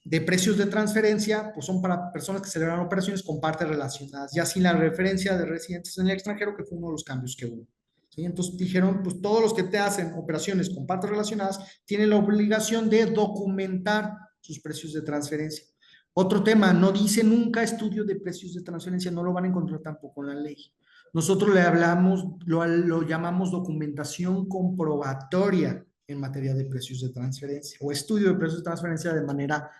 de precios de transferencia, pues son para personas que celebran operaciones con partes relacionadas, ya sin la referencia de residentes en el extranjero, que fue uno de los cambios que hubo. ¿Sí? Entonces dijeron, pues todos los que te hacen operaciones con partes relacionadas tienen la obligación de documentar sus precios de transferencia. Otro tema, no dice nunca estudio de precios de transferencia, no lo van a encontrar tampoco en la ley. Nosotros le hablamos, lo llamamos documentación comprobatoria en materia de precios de transferencia, o estudio de precios de transferencia de manera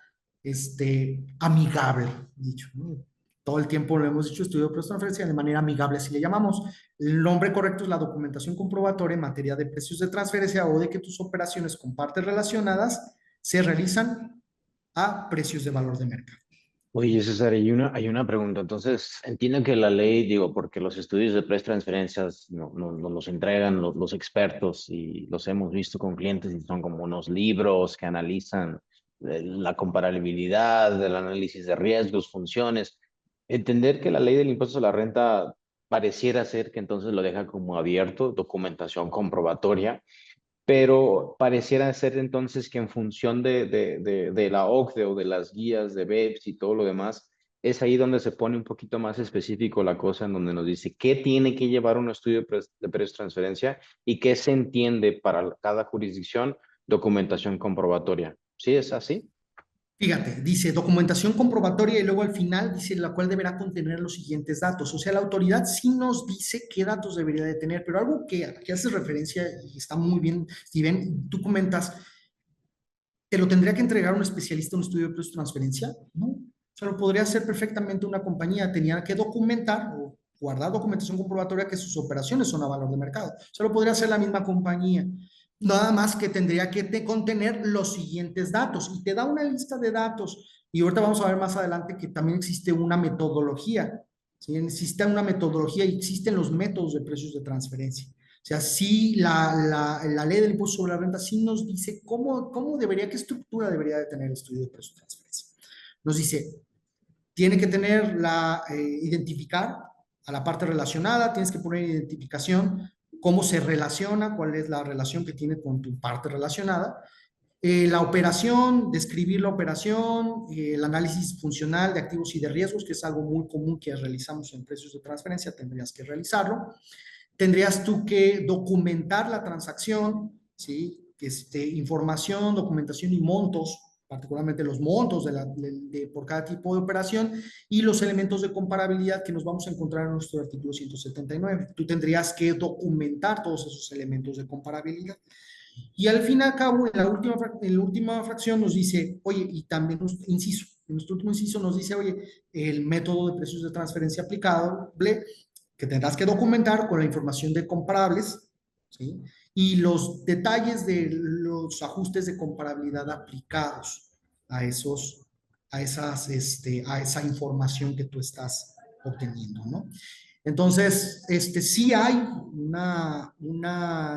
amigable, dicho, ¿no? Todo el tiempo lo hemos dicho, estudio de precios de transferencia de manera amigable, así le llamamos. El nombre correcto es la documentación comprobatoria en materia de precios de transferencia, o de que tus operaciones con partes relacionadas se realizan a precios de valor de mercado. Oye, César, hay una pregunta. Entonces, entiendo que la ley, digo, porque los estudios de transferencias no los entregan los expertos y los hemos visto con clientes y son como unos libros que analizan la comparabilidad, el análisis de riesgos, funciones. Entender que la ley del impuesto a la renta pareciera ser que entonces lo deja como abierto, documentación comprobatoria, pero pareciera ser entonces que en función de la OCDE o de las guías de BEPS y todo lo demás, es ahí donde se pone un poquito más específico la cosa, en donde nos dice qué tiene que llevar un estudio de precios de transferencia y qué se entiende para cada jurisdicción, documentación comprobatoria. ¿Sí es así? Fíjate, dice documentación comprobatoria y luego al final dice la cual deberá contener los siguientes datos. O sea, la autoridad sí nos dice qué datos debería de tener, pero algo que hace referencia y está muy bien, si ven, tú comentas, ¿te lo tendría que entregar un especialista en un estudio de precios de transferencia? No, o sea, lo podría hacer perfectamente una compañía, tenía que documentar o guardar documentación comprobatoria que sus operaciones son a valor de mercado. O sea, lo podría hacer la misma compañía. Nada más que tendría que contener los siguientes datos y te da una lista de datos. Y ahorita vamos a ver más adelante que también existe una metodología. ¿Sí? Existe una metodología y existen los métodos de precios de transferencia. O sea, sí, la ley del impuesto sobre la renta sí nos dice cómo debería, qué estructura debería de tener el estudio de precios de transferencia. Nos dice, tiene que tener identificar a la parte relacionada, tienes que poner identificación, cómo se relaciona, cuál es la relación que tiene con tu parte relacionada. La operación, describir la operación, el análisis funcional de activos y de riesgos, que es algo muy común que realizamos en precios de transferencia, tendrías que realizarlo. Tendrías tú que documentar la transacción, ¿sí? Información, documentación y montos, particularmente los montos por cada tipo de operación, y los elementos de comparabilidad que nos vamos a encontrar en nuestro artículo 179. Tú tendrías que documentar todos esos elementos de comparabilidad. Y al fin y al cabo, en la última fracción nos dice, oye, y también, inciso, en nuestro último inciso nos dice, oye, el método de precios de transferencia aplicable, que tendrás que documentar con la información de comparables, ¿sí? Y los detalles de los ajustes de comparabilidad aplicados a a esa información que tú estás obteniendo, ¿no? Entonces, sí hay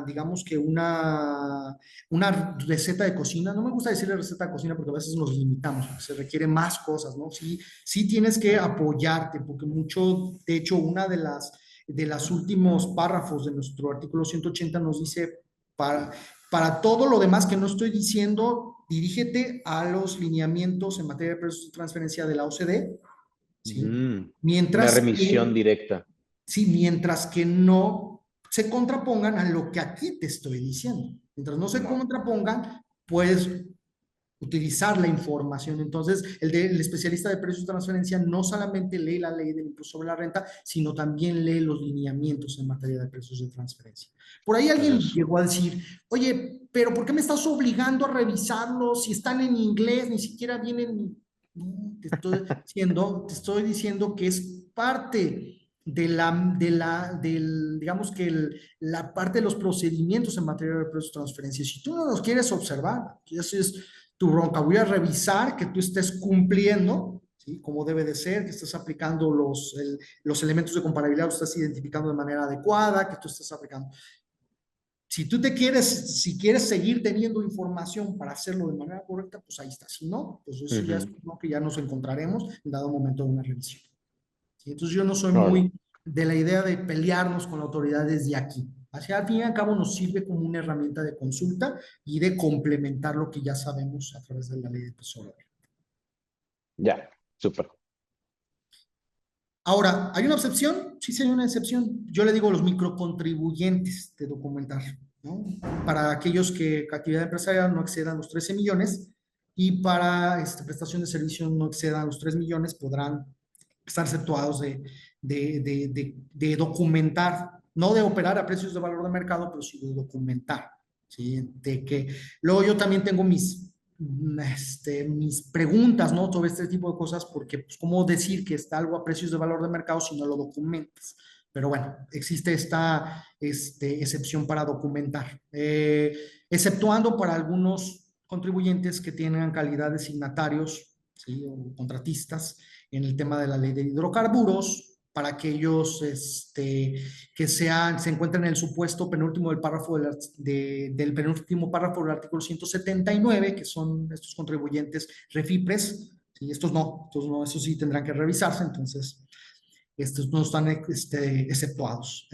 digamos que una receta de cocina. No me gusta decirle receta de cocina porque a veces nos limitamos, porque se requiere más cosas, ¿no? Sí, sí tienes que apoyarte, porque mucho, de hecho, una de las últimos párrafos de nuestro artículo 180 nos dice, para todo lo demás que no estoy diciendo, dirígete a los lineamientos en materia de precios de transferencia de la OCDE, ¿sí? Mm, una Mientras remisión que directa. Sí, mientras que no se contrapongan a lo que aquí te estoy diciendo. Mientras no se No. contrapongan, puedes utilizar la información. Entonces, el especialista de precios de transferencia no solamente lee la ley del impuesto sobre la renta, sino también lee los lineamientos en materia de precios de transferencia. Por ahí Eso alguien es. llegó a decir, oye, pero ¿por qué me estás obligando a revisarlos si están en inglés, ni siquiera vienen? No, te estoy diciendo que es parte digamos que la parte de los procedimientos en materia de precios de transferencia. Si tú no los quieres observar, eso es tu bronca. Voy a revisar que tú estés cumpliendo, ¿sí? Como debe de ser, que estés aplicando los elementos de comparabilidad, los estás identificando de manera adecuada, que tú estés aplicando. Si tú si quieres seguir teniendo información para hacerlo de manera correcta, pues ahí está. Si no, pues eso ya es Ujú. lo que ya nos encontraremos en dado momento de una revisión. ¿Sí? Entonces yo no soy Órale. muy de la idea de pelearnos con la autoridad desde aquí. Hacia al fin y al cabo nos sirve como una herramienta de consulta y de complementar lo que ya sabemos a través de la ley de tesoro. Ya, súper. Ahora, ¿hay una excepción? Sí, sí hay una excepción. Yo le digo los microcontribuyentes de documentar, ¿no? Para aquellos que actividad empresarial no excedan los 13 millones y para prestación de servicios no excedan los 3 millones, podrán estar exceptuados de documentar, no de operar a precios de valor de mercado, pero sí de documentar, ¿sí? De que luego yo también tengo mis preguntas, ¿no? Sobre este tipo de cosas, porque, pues, ¿cómo decir que está algo a precios de valor de mercado si no lo documentas? Pero bueno, existe esta excepción para documentar, exceptuando para algunos contribuyentes que tienen calidad de signatarios, ¿sí? O contratistas en el tema de la ley de hidrocarburos, para aquellos que se encuentran en el supuesto penúltimo del párrafo del penúltimo párrafo del artículo 179, que son estos contribuyentes refipres, y estos no, estos sí tendrán que revisarse, entonces estos no están exceptuados.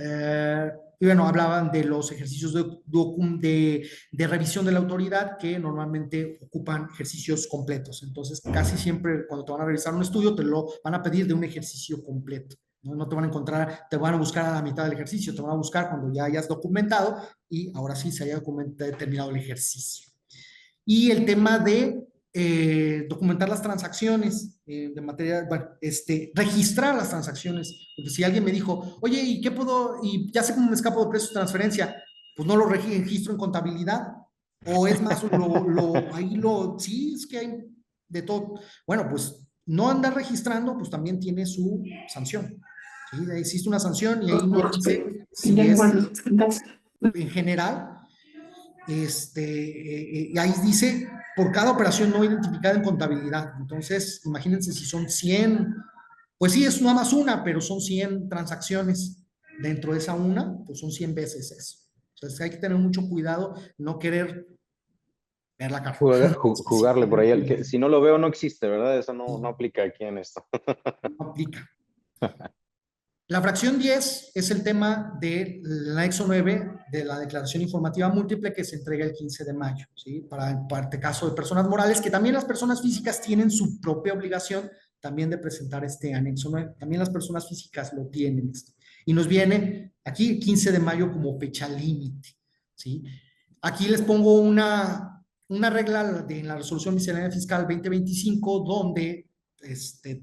Y bueno, hablaban de los ejercicios de revisión de la autoridad que normalmente ocupan ejercicios completos. Entonces, casi siempre cuando te van a revisar un estudio, te lo van a pedir de un ejercicio completo. ¿No? No te van a encontrar, te van a buscar a la mitad del ejercicio, te van a buscar cuando ya hayas documentado y ahora sí se haya terminado el ejercicio. Y el tema de documentar las transacciones de materia, bueno, registrar las transacciones. Porque si alguien me dijo, oye, ¿y qué puedo? Y ya sé cómo me escapo de precios de transferencia, pues no lo registro en contabilidad. O es más, sí, es que hay de todo. Bueno, pues no andar registrando, pues también tiene su sanción. ¿Sí? Existe una sanción y ahí nos dice si es en general y ahí dice, por cada operación no identificada en contabilidad. Entonces, imagínense si son 100, pues sí, es nada más una, pero son 100 transacciones dentro de esa una, pues son 100 veces eso. Entonces, hay que tener mucho cuidado, no querer ver la cara. Sí, Jugarle por tener ahí. cuidado. Si no lo veo, no existe, ¿verdad? Eso no, Sí, no aplica aquí en esto. no aplica. La fracción 10 es el tema del anexo 9 de la declaración informativa múltiple que se entrega el 15 de mayo, ¿sí? Para el caso de personas morales, que también las personas físicas tienen su propia obligación también de presentar este anexo 9. También las personas físicas lo tienen. Y nos viene aquí el 15 de mayo como fecha límite, ¿sí? Aquí les pongo una regla en la resolución miscelánea fiscal 2025 donde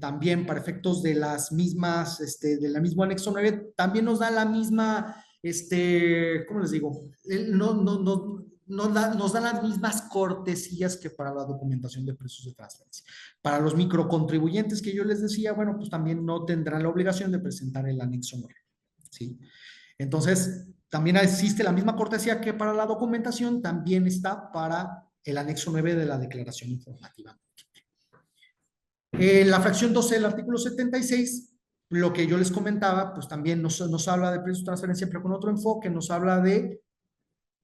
también para efectos de las mismas, de la misma anexo 9, también nos da la misma, ¿cómo les digo? Nos da las mismas cortesías que para la documentación de precios de transferencia. Para los microcontribuyentes que yo les decía, bueno, pues también no tendrán la obligación de presentar el anexo 9, ¿sí? Entonces, también existe la misma cortesía que para la documentación, también está para el anexo 9 de la declaración informativa. La fracción 12 del artículo 76 lo que yo les comentaba, pues también nos habla de precios de transferencia, pero con otro enfoque, nos habla de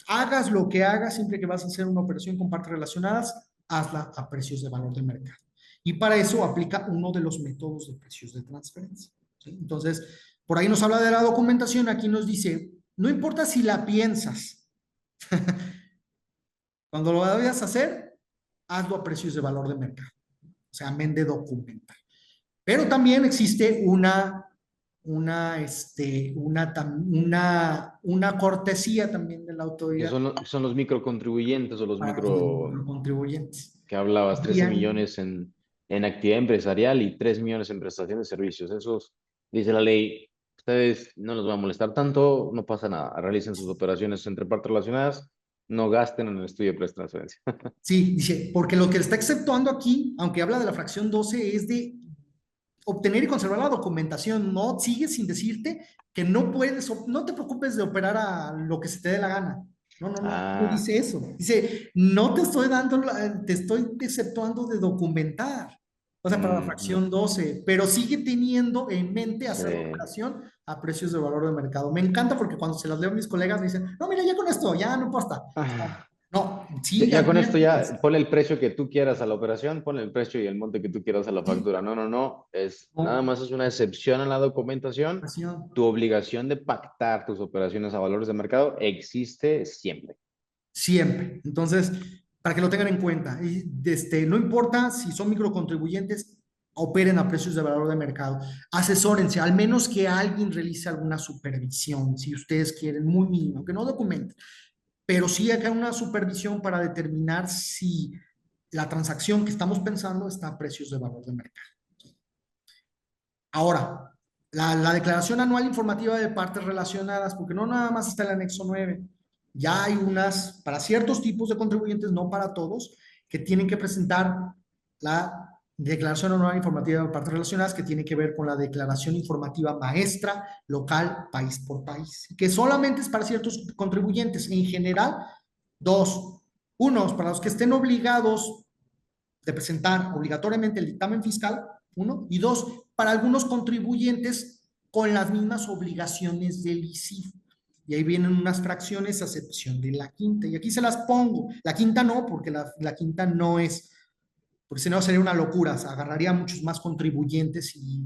hagas lo que hagas, siempre que vas a hacer una operación con partes relacionadas, hazla a precios de valor de mercado. Y para eso aplica uno de los métodos de precios de transferencia. ¿Sí? Entonces, por ahí nos habla de la documentación, aquí nos dice, no importa si la piensas, cuando lo vayas a hacer, hazlo a precios de valor de mercado. O sea, amén de documentar. Pero también existe una cortesía también de la Que autoridad son los microcontribuyentes o los para los micro contribuyentes. que hablabas, 13 Bien, millones en actividad empresarial y 3 millones en prestación de servicios. Esos, dice la ley, ustedes no los va a molestar tanto, no pasa nada. Realicen sus operaciones entre partes relacionadas, no gasten en el estudio de presta transferencia. sí, dice, porque lo que está exceptuando aquí, aunque habla de la fracción 12, es de obtener y conservar la documentación. No sigue sin decirte que no puedes, no te preocupes de operar a lo que se te dé la gana. No, no, no, no Ah, dice eso. Dice, no te estoy dando, te estoy exceptuando de documentar. O sea, para la ujú, fracción 12, pero sigue teniendo en mente sí. hacer la operación a precios de valor de mercado. Me encanta porque cuando se las leo a mis colegas me dicen, no, mira, ya con esto, ya no importa. Ah, No, ya, sí, ya con esto adviertes. ya ponle el precio que tú quieras a la operación, ponle el precio y el monte que tú quieras a la Sí, factura. No, no, no, es nada no, más es una excepción a la documentación. operación. Tu obligación de pactar tus operaciones a valores de mercado existe siempre. Siempre. Entonces, para que lo tengan en cuenta, y no importa si son microcontribuyentes, operen a precios de valor de mercado. Asesórense, al menos que alguien realice alguna supervisión, si ustedes quieren, muy mínimo, que no documenten, pero sí haga una supervisión para determinar si la transacción que estamos pensando está a precios de valor de mercado. Ahora, la declaración anual informativa de partes relacionadas, porque no nada más está el anexo 9, ya hay unas para ciertos tipos de contribuyentes, no para todos, que tienen que presentar la declaración anual informativa de partes relacionadas, que tiene que ver con la declaración informativa maestra, local, país por país, que solamente es para ciertos contribuyentes. En general, dos. Unos, para los que estén obligados de presentar obligatoriamente el dictamen fiscal, uno, y dos, para algunos contribuyentes con las mismas obligaciones del ICIF. Y ahí vienen unas fracciones a excepción de la quinta. Y aquí se las pongo. La quinta no, porque la quinta no es, porque si no sería una locura, o sea, agarraría a muchos más contribuyentes y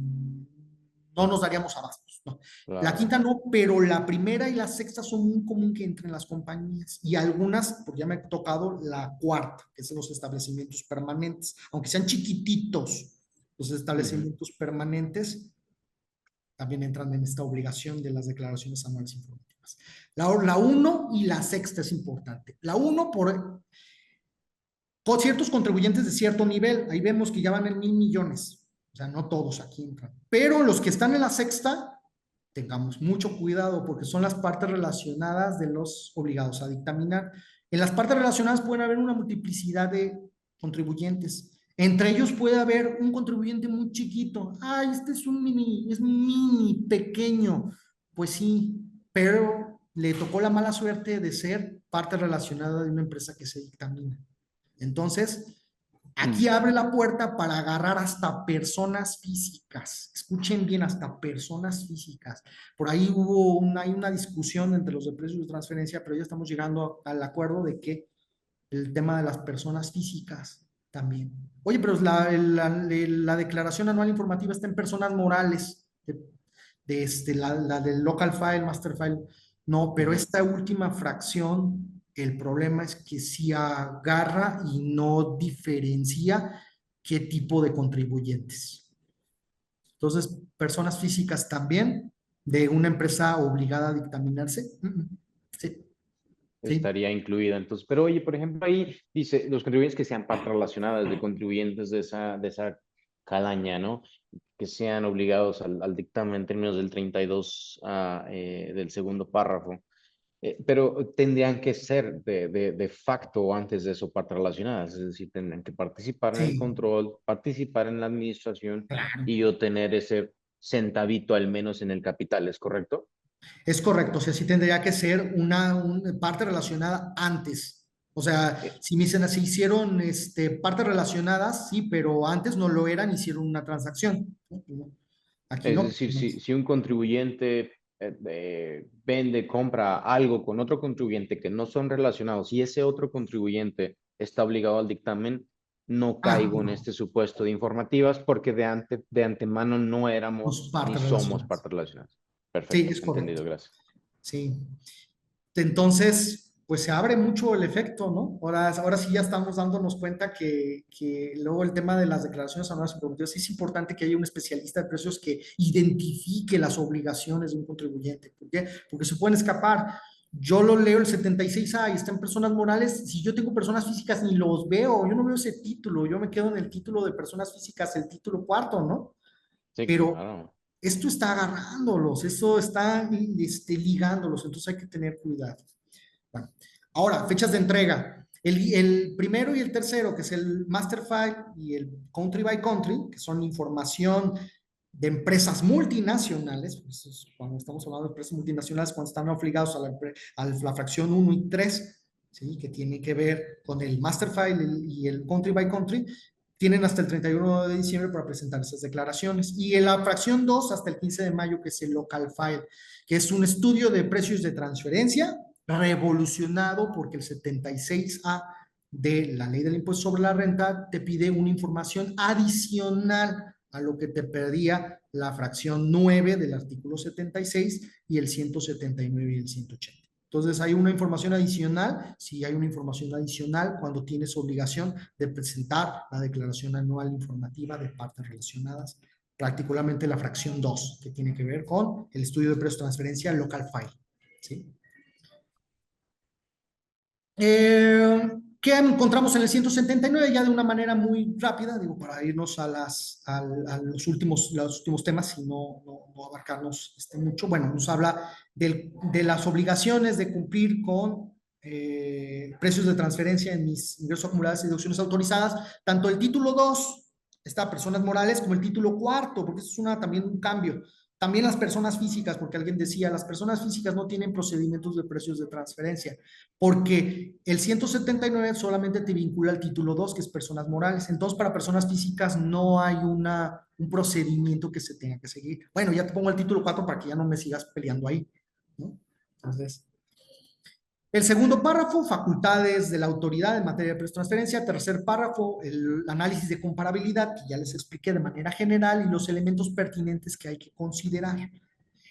no nos daríamos abastos. No. La Claro. quinta no, pero la primera y la sexta son muy común que entren las compañías y algunas, porque ya me ha tocado la cuarta, que es los establecimientos permanentes, aunque sean chiquititos, los Ujú. establecimientos permanentes también entran en esta obligación de las declaraciones anuales informativas. La 1 y la sexta es importante. La 1 por ciertos contribuyentes de cierto nivel, ahí vemos que ya van en 1,000 millones, o sea, no todos aquí entran, pero los que están en la sexta, tengamos mucho cuidado porque son las partes relacionadas de los obligados a dictaminar. En las partes relacionadas pueden haber una multiplicidad de contribuyentes. Entre ellos puede haber un contribuyente muy chiquito. Ay, este es mini, pequeño. Pues sí, pero le tocó la mala suerte de ser parte relacionada de una empresa que se dictamina. Entonces, aquí Mm. abre la puerta para agarrar hasta personas físicas. Escuchen bien, hasta personas físicas. Por ahí hay una discusión entre los de precios de transferencia, pero ya estamos llegando al acuerdo de que el tema de las personas físicas también. Oye, pero la declaración anual informativa está en personas morales, la del local file, master file. No, pero Ujú. esta última fracción, el problema es que sí agarra y no diferencia qué tipo de contribuyentes. Entonces, personas físicas también de una empresa obligada a dictaminarse. Sí, sí, Estaría incluida. Entonces, pero oye, por ejemplo, ahí dice los contribuyentes que sean partes relacionadas de contribuyentes de esa calaña, ¿no? Que sean obligados al dictamen en términos del 32 del segundo párrafo. Pero tendrían que ser de facto o antes de eso partes relacionadas, es decir, tendrían que participar en el sí, control, participar en la administración claro. y obtener ese centavito al menos en el capital, ¿es correcto? Es correcto, o sea, sí tendría que ser una parte relacionada antes. O sea, Eh, si me dicen así, hicieron partes relacionadas, sí, pero antes no lo eran, hicieron una transacción. ¿No? Aquí Es no. decir, si un contribuyente vende, compra algo con otro contribuyente que no son relacionados y ese otro contribuyente está obligado al dictamen, no Ah, caigo en no, este supuesto de informativas porque de antemano no sus éramos ni partes somos relacionadas. partes relacionadas. Sí, Perfecto, es correcto. entendido, gracias. Sí. Entonces, pues se abre mucho el efecto, ¿no? Ahora sí ya estamos dándonos cuenta que luego el tema de las declaraciones anuales informativas sí es importante que haya un especialista de precios que identifique las obligaciones de un contribuyente. ¿Por qué? Porque se pueden escapar. Yo lo leo el 76A y está en personas morales. Si yo tengo personas físicas ni los veo, yo no veo ese título, yo me quedo en el título de personas físicas, el título cuarto, ¿no? Sí, Pero claro. esto está agarrándolos, eso está ligándolos, entonces hay que tener cuidado. Bueno, ahora, fechas de entrega. El primero y el tercero, que es el Master File y el Country by Country, que son información de empresas multinacionales, pues cuando estamos hablando de empresas multinacionales, cuando están obligados a la fracción uno y 3, ¿sí? Que tiene que ver con el Master File y el Country by Country, tienen hasta el 31 de diciembre para presentar esas declaraciones. Y en la fracción 2 hasta el 15 de mayo, que es el Local File, que es un estudio de precios de transferencia revolucionado porque el 76A de la ley del impuesto sobre la renta te pide una información adicional a lo que te pedía la fracción 9 del artículo 76 y el 179 y el 180. Entonces, hay una información adicional, si hay una información adicional cuando tienes obligación de presentar la declaración anual informativa de partes relacionadas, particularmente la fracción 2, que tiene que ver con el estudio de precios de transferencia local file. ¿Sí? ¿Qué encontramos en el 179? Ya de una manera muy rápida, digo, para irnos a los últimos temas y no abarcarnos mucho. Bueno, nos habla de las obligaciones de cumplir con precios de transferencia en mis ingresos acumulados y deducciones autorizadas, tanto el título 2 está personas morales, como el título cuarto, porque eso es también un cambio. También las personas físicas, porque alguien decía, las personas físicas no tienen procedimientos de precios de transferencia porque el 179 solamente te vincula al título 2, que es personas morales. Entonces, para personas físicas no hay un procedimiento que se tenga que seguir. Bueno, ya te pongo el título 4 para que ya no me sigas peleando ahí, ¿no? Entonces, el segundo párrafo, facultades de la autoridad en materia de transferencia. Tercer párrafo, el análisis de comparabilidad, que ya les expliqué de manera general, y los elementos pertinentes que hay que considerar.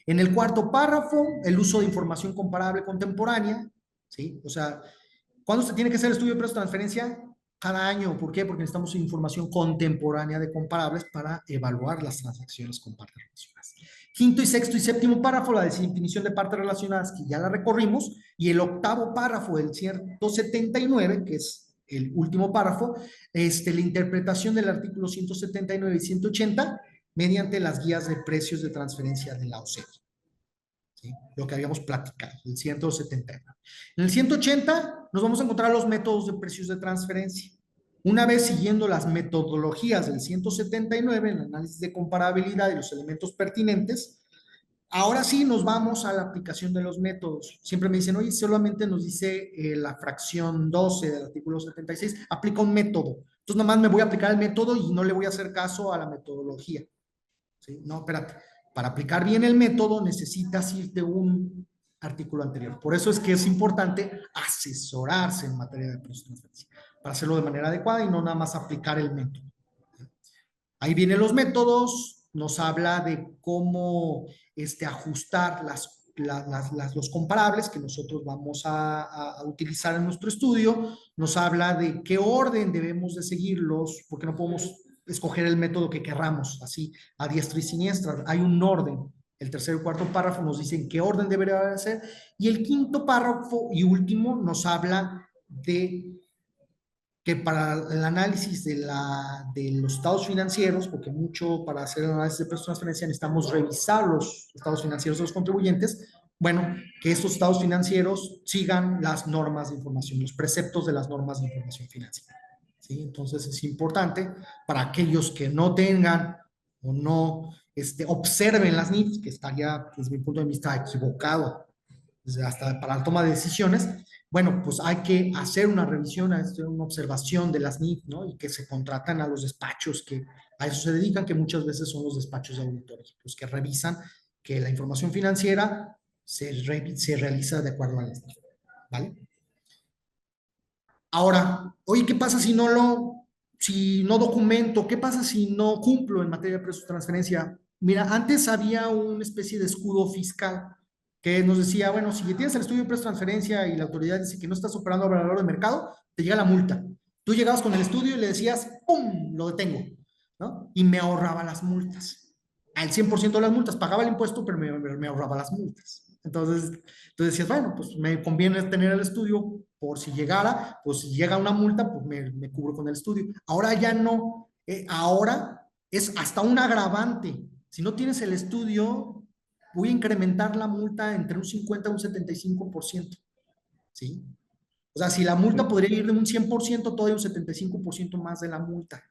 En el cuarto párrafo, el uso de información comparable contemporánea, ¿sí? O sea, ¿cuándo se tiene que hacer el estudio de precios de transferencia? Cada año. ¿Por qué? Porque necesitamos información contemporánea de comparables para evaluar las transacciones con partes relacionadas. Quinto y sexto y séptimo párrafo, la definición de partes relacionadas, que ya la recorrimos, y el octavo párrafo del 179, que es el último párrafo, la interpretación del artículo 179 y 180 mediante las guías de precios de transferencia de la OCDE. ¿Sí? Lo que habíamos platicado, el 179. En el 180 nos vamos a encontrar los métodos de precios de transferencia. Una vez siguiendo las metodologías del 179, el análisis de comparabilidad y los elementos pertinentes, ahora sí nos vamos a la aplicación de los métodos. Siempre me dicen, oye, solamente nos dice la fracción 12 del artículo 76, aplica un método. Entonces, nomás me voy a aplicar el método y no le voy a hacer caso a la metodología. ¿Sí? No, espérate. Para aplicar bien el método necesitas irte un artículo anterior. Por eso es que es importante asesorarse en materia de precios de transferencia, para hacerlo de manera adecuada y no nada más aplicar el método. Ahí vienen los métodos, nos habla de cómo ajustar los comparables que nosotros vamos a utilizar en nuestro estudio, nos habla de qué orden debemos de seguirlos, porque no podemos escoger el método que querramos, así, a diestra y siniestra, hay un orden. El tercer y cuarto párrafo nos dicen qué orden debería ser, y el quinto párrafo y último nos habla de que para el análisis de los estados financieros, porque mucho para hacer el análisis de precios de transferencia necesitamos revisar los estados financieros de los contribuyentes, bueno, que estos estados financieros sigan las normas de información, los preceptos de las normas de información financiera. ¿Sí? Entonces es importante para aquellos que no tengan o no observen las NIFs, que estaría desde mi punto de vista equivocado, hasta para la toma de decisiones, Bueno, pues hay que hacer una revisión, hacer una observación de las NIF, ¿no? Y que se contratan a los despachos que a eso se dedican, que muchas veces son los despachos de auditores, pues que revisan que la información financiera se realiza de acuerdo a las NIF, ¿vale? Ahora, oye, ¿qué pasa si no documento? ¿Qué pasa si no cumplo en materia de precios de transferencia? Mira, antes había una especie de escudo fiscal que nos decía, bueno, si tienes el estudio de precios de transferencia y la autoridad dice que no estás operando a valor de mercado, te llega la multa. Tú llegabas con el estudio y le decías, ¡pum!, lo detengo, ¿no? Y me ahorraba las multas. Al 100% de las multas, pagaba el impuesto, pero me ahorraba las multas. Entonces decías, bueno, pues me conviene tener el estudio por si llegara, pues si llega una multa, pues me cubro con el estudio. Ahora ya no, ahora es hasta un agravante. Si no tienes el estudio, voy a incrementar la multa entre un 50 y un 75%, ¿sí? O sea, si la multa podría ir de un 100%, todavía un 75% más de la multa.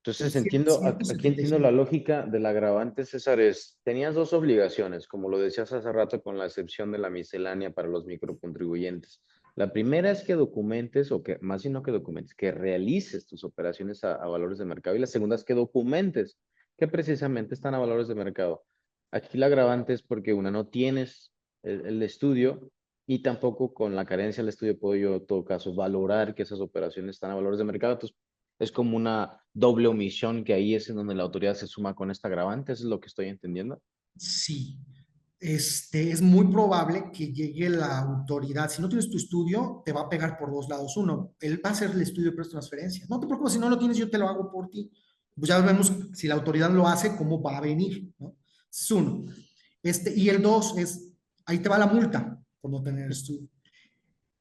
Entonces Entonces, entiendo, aquí entiendo la 175. lógica del agravante, César, tenías dos obligaciones, como lo decías hace rato, con la excepción de la miscelánea para los microcontribuyentes. La primera es que documentes, o que más bien no que documentes, que realices tus operaciones a valores de mercado. Y la segunda es que documentes, que precisamente están a valores de mercado. Aquí la agravante es porque una, no tienes el estudio y tampoco con la carencia del estudio puedo yo, en todo caso, valorar que esas operaciones están a valores de mercado. Entonces, es como una doble omisión que ahí es en donde la autoridad se suma con esta agravante, ¿eso es lo que estoy entendiendo? Sí, es muy probable que llegue la autoridad. Si no tienes tu estudio, te va a pegar por dos lados. Uno, él va a hacer el estudio de presta transferencia. No te preocupes, si no lo tienes, yo te lo hago por ti. Pues ya vemos si la autoridad lo hace, cómo va a venir, ¿no? Es uno. Y el dos es, ahí te va la multa por no tener estudio.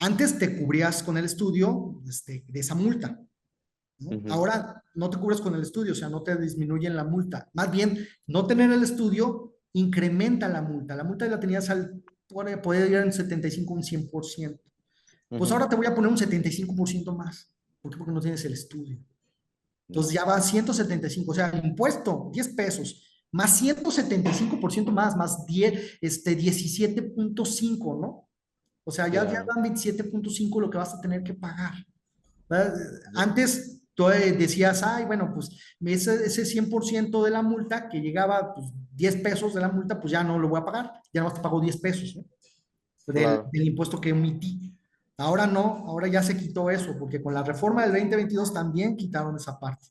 Antes te cubrías con el estudio de esa multa, ¿no? Ujú. Ahora no te cubres con el estudio, o sea, no te disminuyen la multa. Más bien, no tener el estudio incrementa la multa. La multa la tenías puede ir en 75, un 100%. Pues Ujú. ahora te voy a poner un 75% más. ¿Por qué? Porque no tienes el estudio. Entonces No, ya va 175, o sea, impuesto, 10 pesos, más 175% más 17.5, ¿no? O sea, ya claro. van 27.5 lo que vas a tener que pagar. ¿Verdad? Ya. Antes tú decías, ay, bueno, pues ese 100% de la multa que llegaba, pues 10 pesos de la multa, pues ya no lo voy a pagar, ya no te pago 10 pesos, ¿no? Claro. Del impuesto que emití. Ahora no, ahora ya se quitó eso, porque con la reforma del 2022 también quitaron esa parte.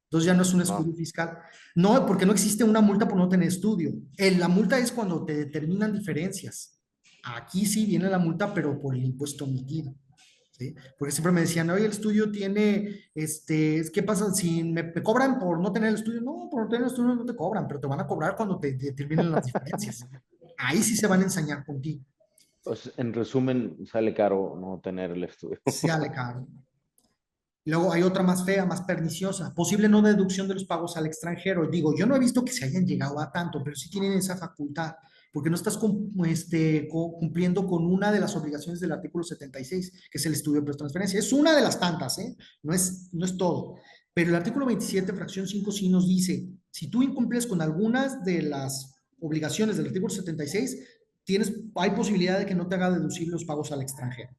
Entonces ya no es un escudo No. fiscal. No, porque no existe una multa por no tener estudio. La multa es cuando te determinan diferencias. Aquí sí viene la multa, pero por el impuesto emitido. ¿Sí? Porque siempre me decían, oye, el estudio tiene, ¿qué pasa si me cobran por no tener el estudio? No, por no tener el estudio no te cobran, pero te van a cobrar cuando te determinen las diferencias. Ahí sí se van a ensañar contigo. Pues, en resumen, sale caro no tener el estudio. Sale caro. Luego hay otra más fea, más perniciosa, posible no deducción de los pagos al extranjero. Digo, yo no he visto que se hayan llegado a tanto, pero sí tienen esa facultad, porque no estás cumpliendo con una de las obligaciones del artículo 76, que es el estudio de transferencia. Es una de las tantas, ¿eh? No es todo. Pero el artículo 27, fracción 5, sí nos dice, si tú incumples con algunas de las obligaciones del artículo 76, hay posibilidad de que no te haga deducir los pagos al extranjero.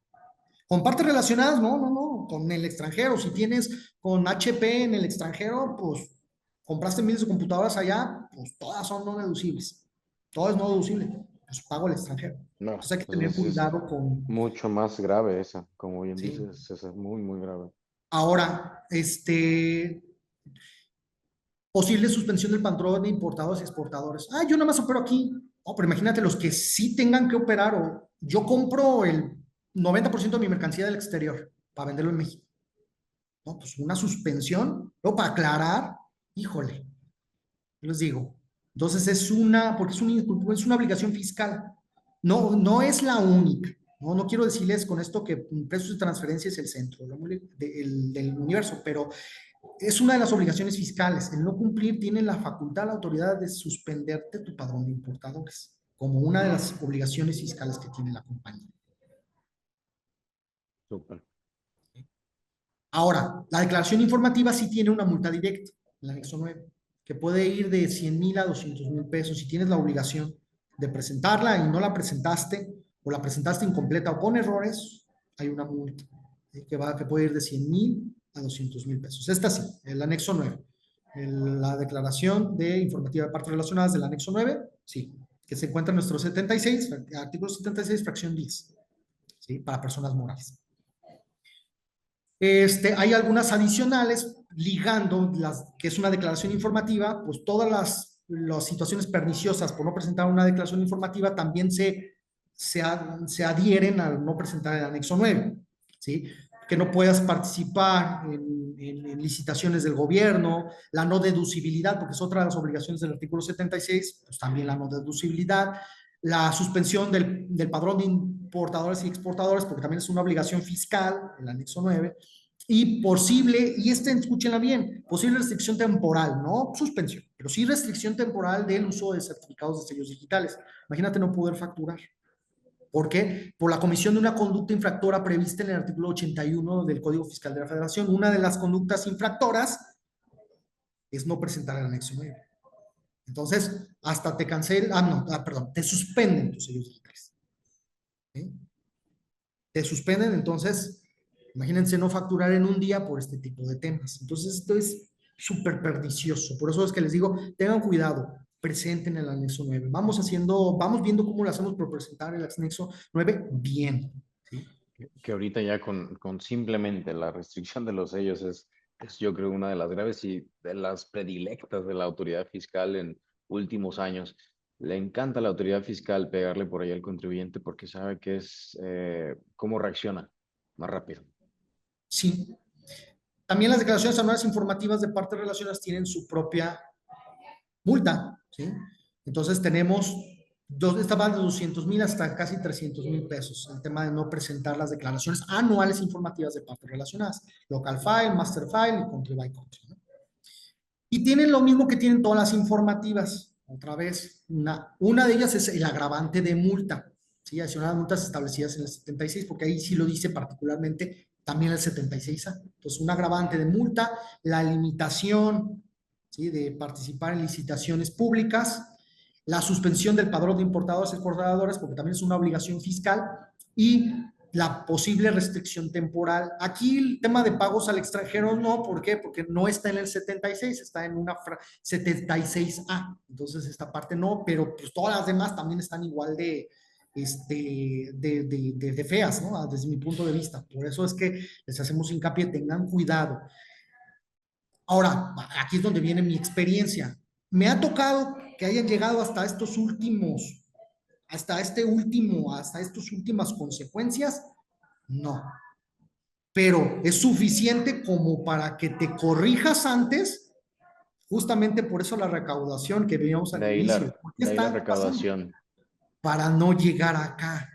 Con partes relacionadas, no, con el extranjero. Si tienes con HP en el extranjero, pues compraste miles de computadoras allá, pues todas son no deducibles. Todo es no deducible, pues pago al extranjero. No, Entonces hay que tener entonces es cuidado con, mucho más grave esa, como bien sí. dices, esa es muy, muy grave. Ahora, posible suspensión del patrón de importadores y exportadores. Ah, yo nada más opero aquí. Oh, pero imagínate los que sí tengan que operar o yo compro el 90% de mi mercancía del exterior para venderlo en México. No, pues una suspensión, ¿no? Para aclarar, híjole, les digo. Entonces porque es una obligación fiscal. No, no es la única. No quiero decirles con esto que precios de transferencia es el centro del universo, pero es una de las obligaciones fiscales. El no cumplir tiene la facultad, la autoridad de suspenderte tu padrón de importadores, como una de las obligaciones fiscales que tiene la compañía. Súper. Ahora, la declaración informativa sí tiene una multa directa, el anexo 9, que puede ir de 100,000 a 200,000 pesos si tienes la obligación de presentarla y no la presentaste o la presentaste incompleta o con errores, hay una multa, ¿sí? Que puede ir de 100,000 a 200,000 pesos. Esta sí, el anexo 9. La declaración de informativa de partes relacionadas del anexo 9, sí, que se encuentra en nuestro 76, artículo 76, fracción 10, ¿sí? Para personas morales. Hay algunas adicionales ligando, que es una declaración informativa, pues todas las situaciones perniciosas por no presentar una declaración informativa también se adhieren al no presentar el anexo 9, ¿sí? Que no puedas participar en licitaciones del gobierno, la no deducibilidad, porque es otra de las obligaciones del artículo 76, pues también la no deducibilidad, la suspensión del padrón de importadores y exportadores, porque también es una obligación fiscal, el anexo 9, y posible, y escúchenla bien, posible restricción temporal, no suspensión, pero sí restricción temporal del uso de certificados de sellos digitales. Imagínate no poder facturar. ¿Por qué? Por la comisión de una conducta infractora prevista en el artículo 81 del Código Fiscal de la Federación. Una de las conductas infractoras es no presentar el anexo 9. Entonces, hasta te cancelan, perdón, te suspenden tus sellos digitales. ¿Sí? Te suspenden, entonces, imagínense no facturar en un día por este tipo de temas. Entonces, esto es súper pernicioso. Por eso es que les digo, tengan cuidado, presenten el anexo 9. Vamos viendo cómo lo hacemos por presentar el anexo 9 bien. ¿Sí? Que ahorita ya con simplemente la restricción de los sellos es yo creo una de las graves y de las predilectas de la autoridad fiscal en últimos años. Le encanta a la autoridad fiscal pegarle por ahí al contribuyente porque sabe que es cómo reacciona más rápido. Sí. También las declaraciones anuales informativas de partes relacionadas tienen su propia multa, ¿sí? Entonces tenemos esta va de 200,000 hasta casi 300,000 pesos, el tema de no presentar las declaraciones anuales informativas de partes relacionadas, local file, master file y country by country, ¿no? Y tienen lo mismo que tienen todas las informativas, otra vez, una de ellas es el agravante de multa, ¿sí? Adicional a multas establecidas en el 76, porque ahí sí lo dice particularmente también el 76A. Entonces, un agravante de multa, la limitación, ¿sí? De participar en licitaciones públicas, la suspensión del padrón de importadores y exportadores, porque también es una obligación fiscal, y la posible restricción temporal. Aquí el tema de pagos al extranjero no, ¿por qué? Porque no está en el 76, está en una 76A. Entonces esta parte no, pero pues todas las demás también están igual de feas, ¿no? Desde mi punto de vista. Por eso es que les hacemos hincapié, tengan cuidado. Ahora, aquí es donde viene mi experiencia. Me ha tocado que hayan llegado hasta estos últimos, hasta estas últimas consecuencias. No, pero es suficiente como para que te corrijas antes, justamente por eso la recaudación que veíamos al inicio. ¿Por qué De ahí la está pasando? recaudación. Para no llegar acá,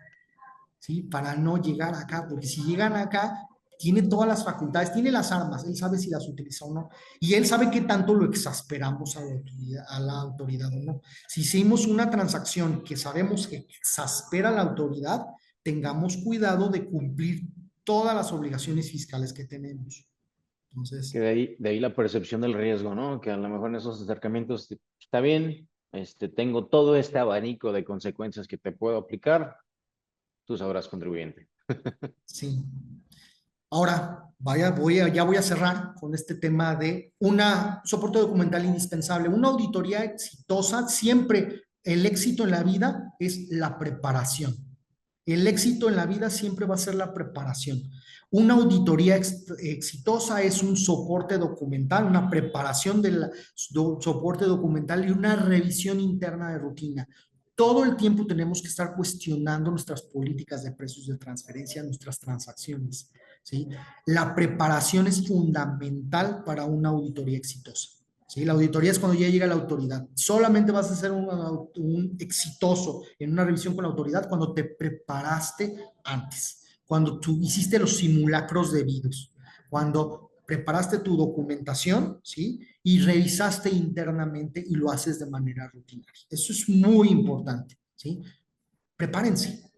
¿sí? Para no llegar acá, porque si llegan acá, tiene todas las facultades, tiene las armas, él sabe si las utiliza o no, y él sabe qué tanto lo exasperamos a la autoridad o no. Si hicimos una transacción que sabemos que exaspera a la autoridad, tengamos cuidado de cumplir todas las obligaciones fiscales que tenemos. Que Entonces, de ahí la percepción del riesgo, ¿no? Que a lo mejor en esos acercamientos está bien, tengo todo este abanico de consecuencias que te puedo aplicar, tú sabrás, contribuyente. sí. Ahora, ya voy a cerrar con este tema de soporte documental indispensable. Una auditoría exitosa, siempre el éxito en la vida es la preparación. El éxito en la vida siempre va a ser la preparación. Una auditoría exitosa es un soporte documental, una preparación del soporte documental y una revisión interna de rutina. Todo el tiempo tenemos que estar cuestionando nuestras políticas de precios de transferencia, nuestras transacciones, ¿sí? La preparación es fundamental para una auditoría exitosa, ¿sí? La auditoría es cuando ya llega la autoridad. Solamente vas a ser un exitoso en una revisión con la autoridad cuando te preparaste antes, cuando tú hiciste los simulacros debidos, cuando preparaste tu documentación, ¿sí? Y revisaste internamente y lo haces de manera rutinaria. Eso es muy importante, ¿sí? Prepárense.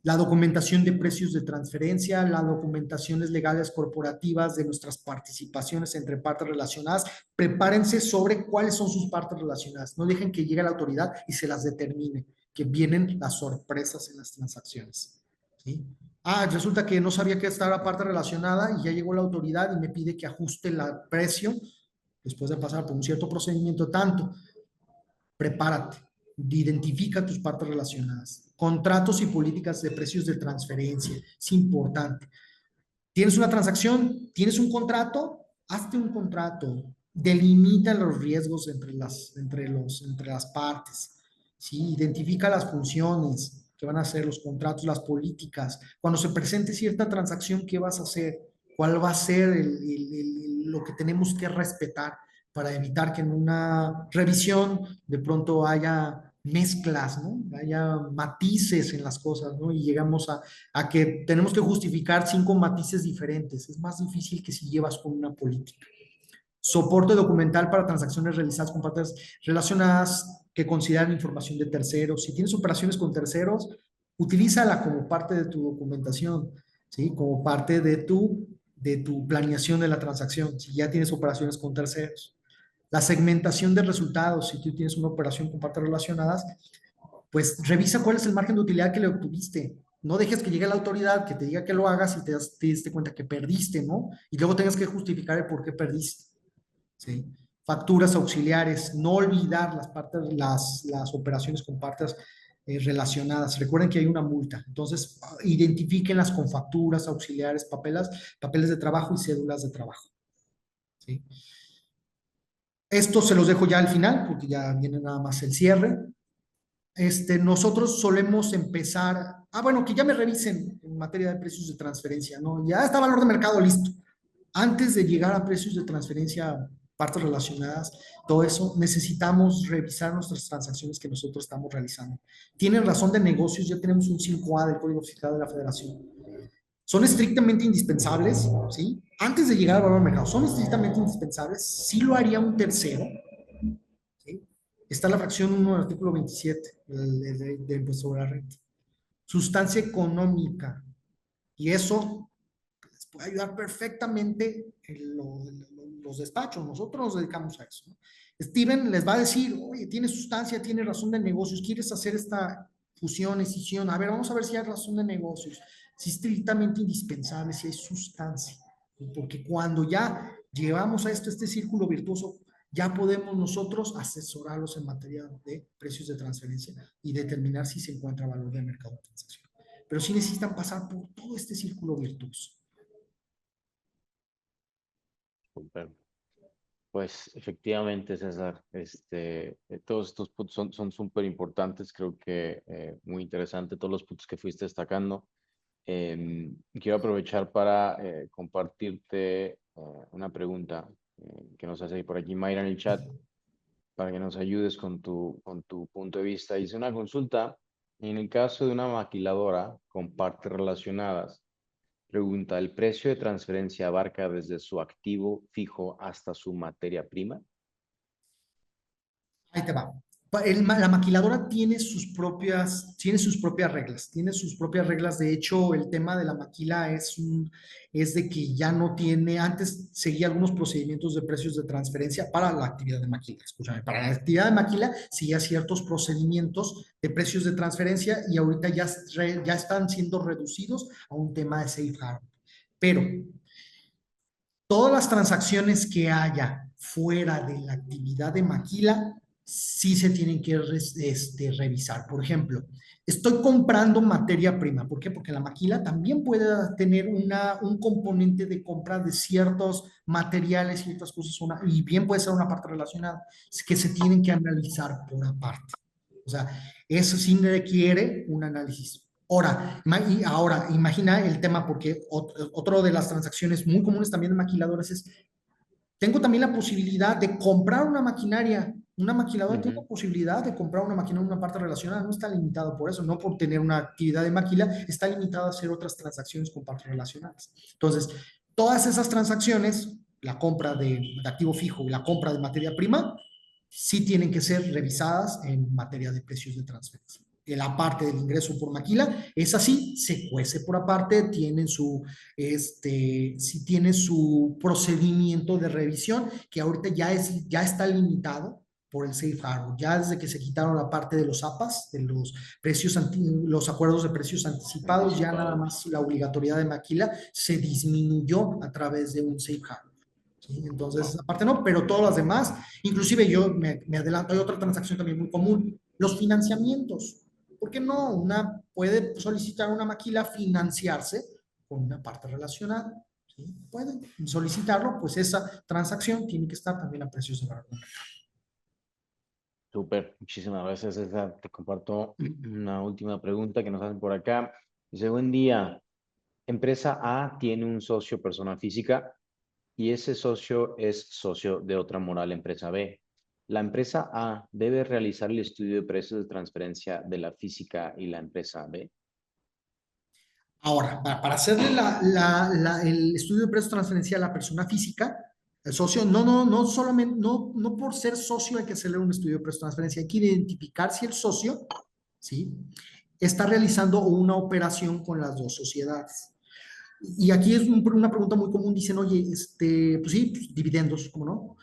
La documentación de precios de transferencia, las documentaciones legales corporativas de nuestras participaciones entre partes relacionadas. Prepárense sobre cuáles son sus partes relacionadas. No dejen que llegue la autoridad y se las determine. que vienen las sorpresas en las transacciones, ¿sí? Ah, resulta que no sabía que esta era parte relacionada y ya llegó la autoridad y me pide que ajuste el precio después de pasar por un cierto procedimiento tanto. Prepárate, identifica tus partes relacionadas. Contratos y políticas de precios de transferencia, es importante. Tienes una transacción, tienes un contrato, hazte un contrato, delimita los riesgos entre las partes, ¿sí? Identifica las funciones que van a hacer los contratos, las políticas. Cuando se presente cierta transacción, ¿qué vas a hacer? ¿Cuál va a ser lo que tenemos que respetar para evitar que en una revisión de pronto haya mezclas, ¿no? Haya matices en las cosas, ¿no? Y llegamos a que tenemos que justificar 5 matices diferentes. Es más difícil que si llevas con una política. Soporte documental para transacciones realizadas con partes relacionadas que consideran información de terceros. Si tienes operaciones con terceros, utilízala como parte de tu documentación, ¿sí? Como parte de tu planeación de la transacción, si ya tienes operaciones con terceros. La segmentación de resultados, si tú tienes una operación con partes relacionadas, pues revisa cuál es el margen de utilidad que le obtuviste. No dejes que llegue la autoridad, que te diga que lo hagas y te diste cuenta que perdiste, ¿no? Y luego tengas que justificar el por qué perdiste, ¿sí? Facturas auxiliares, no olvidar las operaciones con partes relacionadas. Recuerden que hay una multa. Entonces, identifíquenlas con facturas auxiliares, papeles de trabajo y cédulas de trabajo, ¿sí? Esto se los dejo ya al final, porque ya viene nada más el cierre. Nosotros solemos empezar, bueno, que ya me revisen en materia de precios de transferencia, ¿no? Ya está valor de mercado listo. Antes de llegar a precios de transferencia, partes relacionadas, todo eso, necesitamos revisar nuestras transacciones que nosotros estamos realizando. Tienen razón de negocios, ya tenemos un 5A del Código Fiscal de la Federación. Son estrictamente indispensables, ¿sí? Antes de llegar al valor de mercado, son estrictamente indispensables. Sí lo haría un tercero, ¿sí? Está la fracción 1 del artículo 27 del impuesto sobre la renta. Sustancia económica. Y eso les puede ayudar perfectamente en los despachos. Nosotros nos dedicamos a eso, ¿no? Steven les va a decir, oye, tiene sustancia, tiene razón de negocios, ¿quieres hacer esta fusión, escisión? A ver, vamos a ver si hay razón de negocios, si es estrictamente indispensable, si hay sustancia. Porque cuando ya llevamos a este círculo virtuoso, ya podemos nosotros asesorarlos en materia de precios de transferencia y determinar si se encuentra valor de mercado de transacción. Pero sí necesitan pasar por todo este círculo virtuoso. Súper. Pues efectivamente, César, todos estos puntos son súper importantes, creo que muy interesante todos los puntos que fuiste destacando. Quiero aprovechar para compartirte una pregunta que nos hace por aquí Mayra en el chat, para que nos ayudes con tu punto de vista. Hice una consulta, en el caso de una maquiladora con partes relacionadas, pregunta, ¿el precio de transferencia abarca desde su activo fijo hasta su materia prima? Ahí te va. La maquiladora tiene sus propias reglas, tiene sus propias reglas. De hecho, el tema de la maquila es de que ya no tiene, antes seguía algunos procedimientos de precios de transferencia para la actividad de maquila. Escúchame, para la actividad de maquila seguía ciertos procedimientos de precios de transferencia y ahorita ya están siendo reducidos a un tema de safe harbor. Pero todas las transacciones que haya fuera de la actividad de maquila sí se tienen que revisar. Por ejemplo, estoy comprando materia prima. ¿Por qué? Porque la maquila también puede tener un componente de compra de ciertos materiales, ciertas cosas, y bien puede ser una parte relacionada, que se tienen que analizar por aparte. O sea, eso sí requiere un análisis. Ahora, imagina el tema, porque otro de las transacciones muy comunes también de maquiladoras es, tengo también la posibilidad de comprar una maquinaria. Una maquiladora tiene la posibilidad de comprar una maquinaria, una parte relacionada, no está limitado por eso, no por tener una actividad de maquila, está limitado a hacer otras transacciones con partes relacionadas. Entonces, todas esas transacciones, la compra de activo fijo y la compra de materia prima, sí tienen que ser revisadas en materia de precios de transferencia. La parte del ingreso por maquila es así, se cuece por aparte, sí tiene su procedimiento de revisión que ahorita ya está limitado por el Safe Harbor. Ya desde que se quitaron la parte de los APAs, de los los acuerdos de precios anticipados, ya nada Anticipados. más la obligatoriedad de maquila se disminuyó a través de un Safe Harbor. ¿Sí? Entonces, Wow. esa parte no, pero todas las demás, inclusive yo me adelanto, hay otra transacción también muy común, los financiamientos. ¿Por qué no? Una puede solicitar una maquila financiarse con una parte relacionada. ¿Sí? Pueden solicitarlo, pues esa transacción tiene que estar también a precios de valor. Súper, muchísimas gracias, César. Te comparto una última pregunta que nos hacen por acá. Dice, buen día. Empresa A tiene un socio persona física y ese socio es socio de otra moral empresa B. La empresa A debe realizar el estudio de precios de transferencia de la física y la empresa B. Ahora, para hacerle el estudio de precios de transferencia a la persona física, el socio, no solamente, no por ser socio hay que hacerle un estudio de precios de transferencia, hay que identificar si el socio, ¿sí? Está realizando una operación con las dos sociedades. Y aquí es una pregunta muy común, dicen, oye, pues sí, pues, dividendos, ¿cómo no?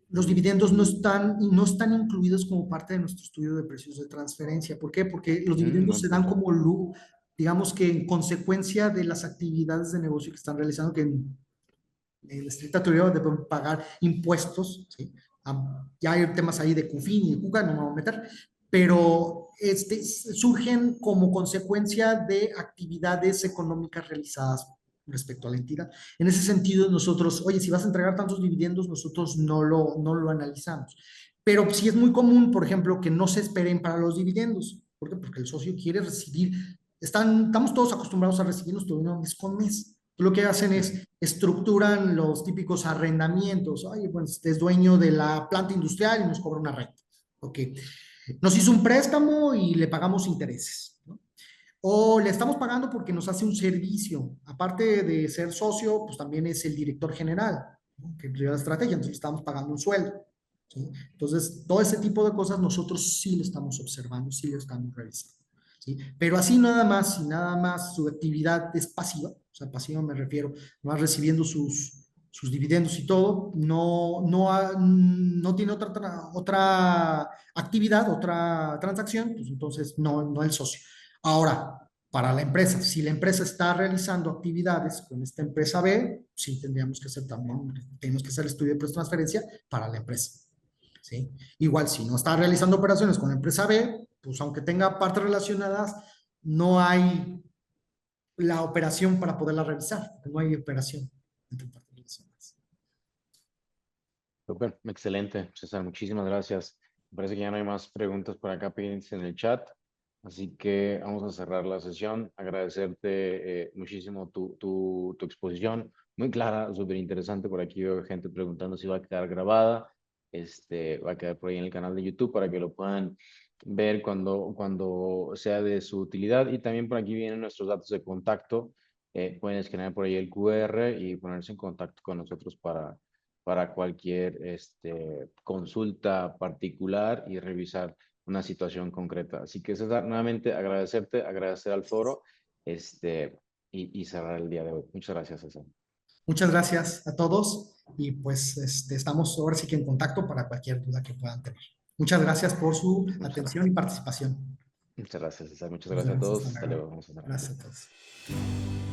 Los dividendos no están incluidos como parte de nuestro estudio de precios de transferencia. ¿Por qué? Porque los dividendos Buen se dan punto. como, digamos que en consecuencia de las actividades de negocio que están realizando, que en estricta teoría deben pagar impuestos, ¿sí? Ya hay temas ahí de CUFIN y de CUCA, no me voy a meter, pero surgen como consecuencia de actividades económicas realizadas respecto a la entidad. En ese sentido, nosotros, oye, si vas a entregar tantos dividendos, nosotros no lo analizamos. Pero sí es muy común, por ejemplo, que no se esperen para los dividendos. ¿Por qué? Porque el socio quiere recibir, estamos todos acostumbrados a recibir nuestro dinero mes con mes. Lo que hacen es estructuran los típicos arrendamientos. Oye, pues es dueño de la planta industrial y nos cobra una renta. Ok. Nos hizo un préstamo y le pagamos intereses, ¿no? O le estamos pagando porque nos hace un servicio. Aparte de ser socio, pues también es el director general, ¿no? Que lleva la estrategia, entonces estamos pagando un sueldo. ¿Sí? Entonces, todo ese tipo de cosas nosotros sí lo estamos observando, sí lo estamos revisando. ¿Sí? Pero así nada más, si nada más su actividad es pasiva, o sea, pasiva me refiero, más recibiendo sus dividendos y todo, no tiene otra actividad, otra transacción, pues entonces no el socio. Ahora, para la empresa, si la empresa está realizando actividades con esta empresa B, sí tendríamos que hacer también, tenemos que hacer el estudio de transferencia para la empresa. ¿Sí? Igual, si no está realizando operaciones con la empresa B, pues aunque tenga partes relacionadas, no hay la operación para poderla revisar, no hay operación entre partes relacionadas. Súper, excelente, César, muchísimas gracias. Me parece que ya no hay más preguntas por acá pendientes en el chat, así que vamos a cerrar la sesión. Agradecerte muchísimo tu exposición, muy clara, súper interesante. Por aquí veo gente preguntando si va a quedar grabada. Va a quedar por ahí en el canal de YouTube para que lo puedan ver cuando sea de su utilidad. Y también por aquí vienen nuestros datos de contacto. Pueden escanear por ahí el QR y ponerse en contacto con nosotros para cualquier consulta particular y revisar una situación concreta. Así que César, nuevamente agradecerte, agradecer al foro y cerrar el día de hoy. Muchas gracias, César. Muchas gracias a todos y pues estamos ahora sí que en contacto para cualquier duda que puedan tener. Muchas gracias por su Muchas atención y gracias. participación. Muchas gracias, César. Muchas Nos gracias a vemos, todos. hasta Hasta luego. luego. Vamos a cerrar. Gracias a todos.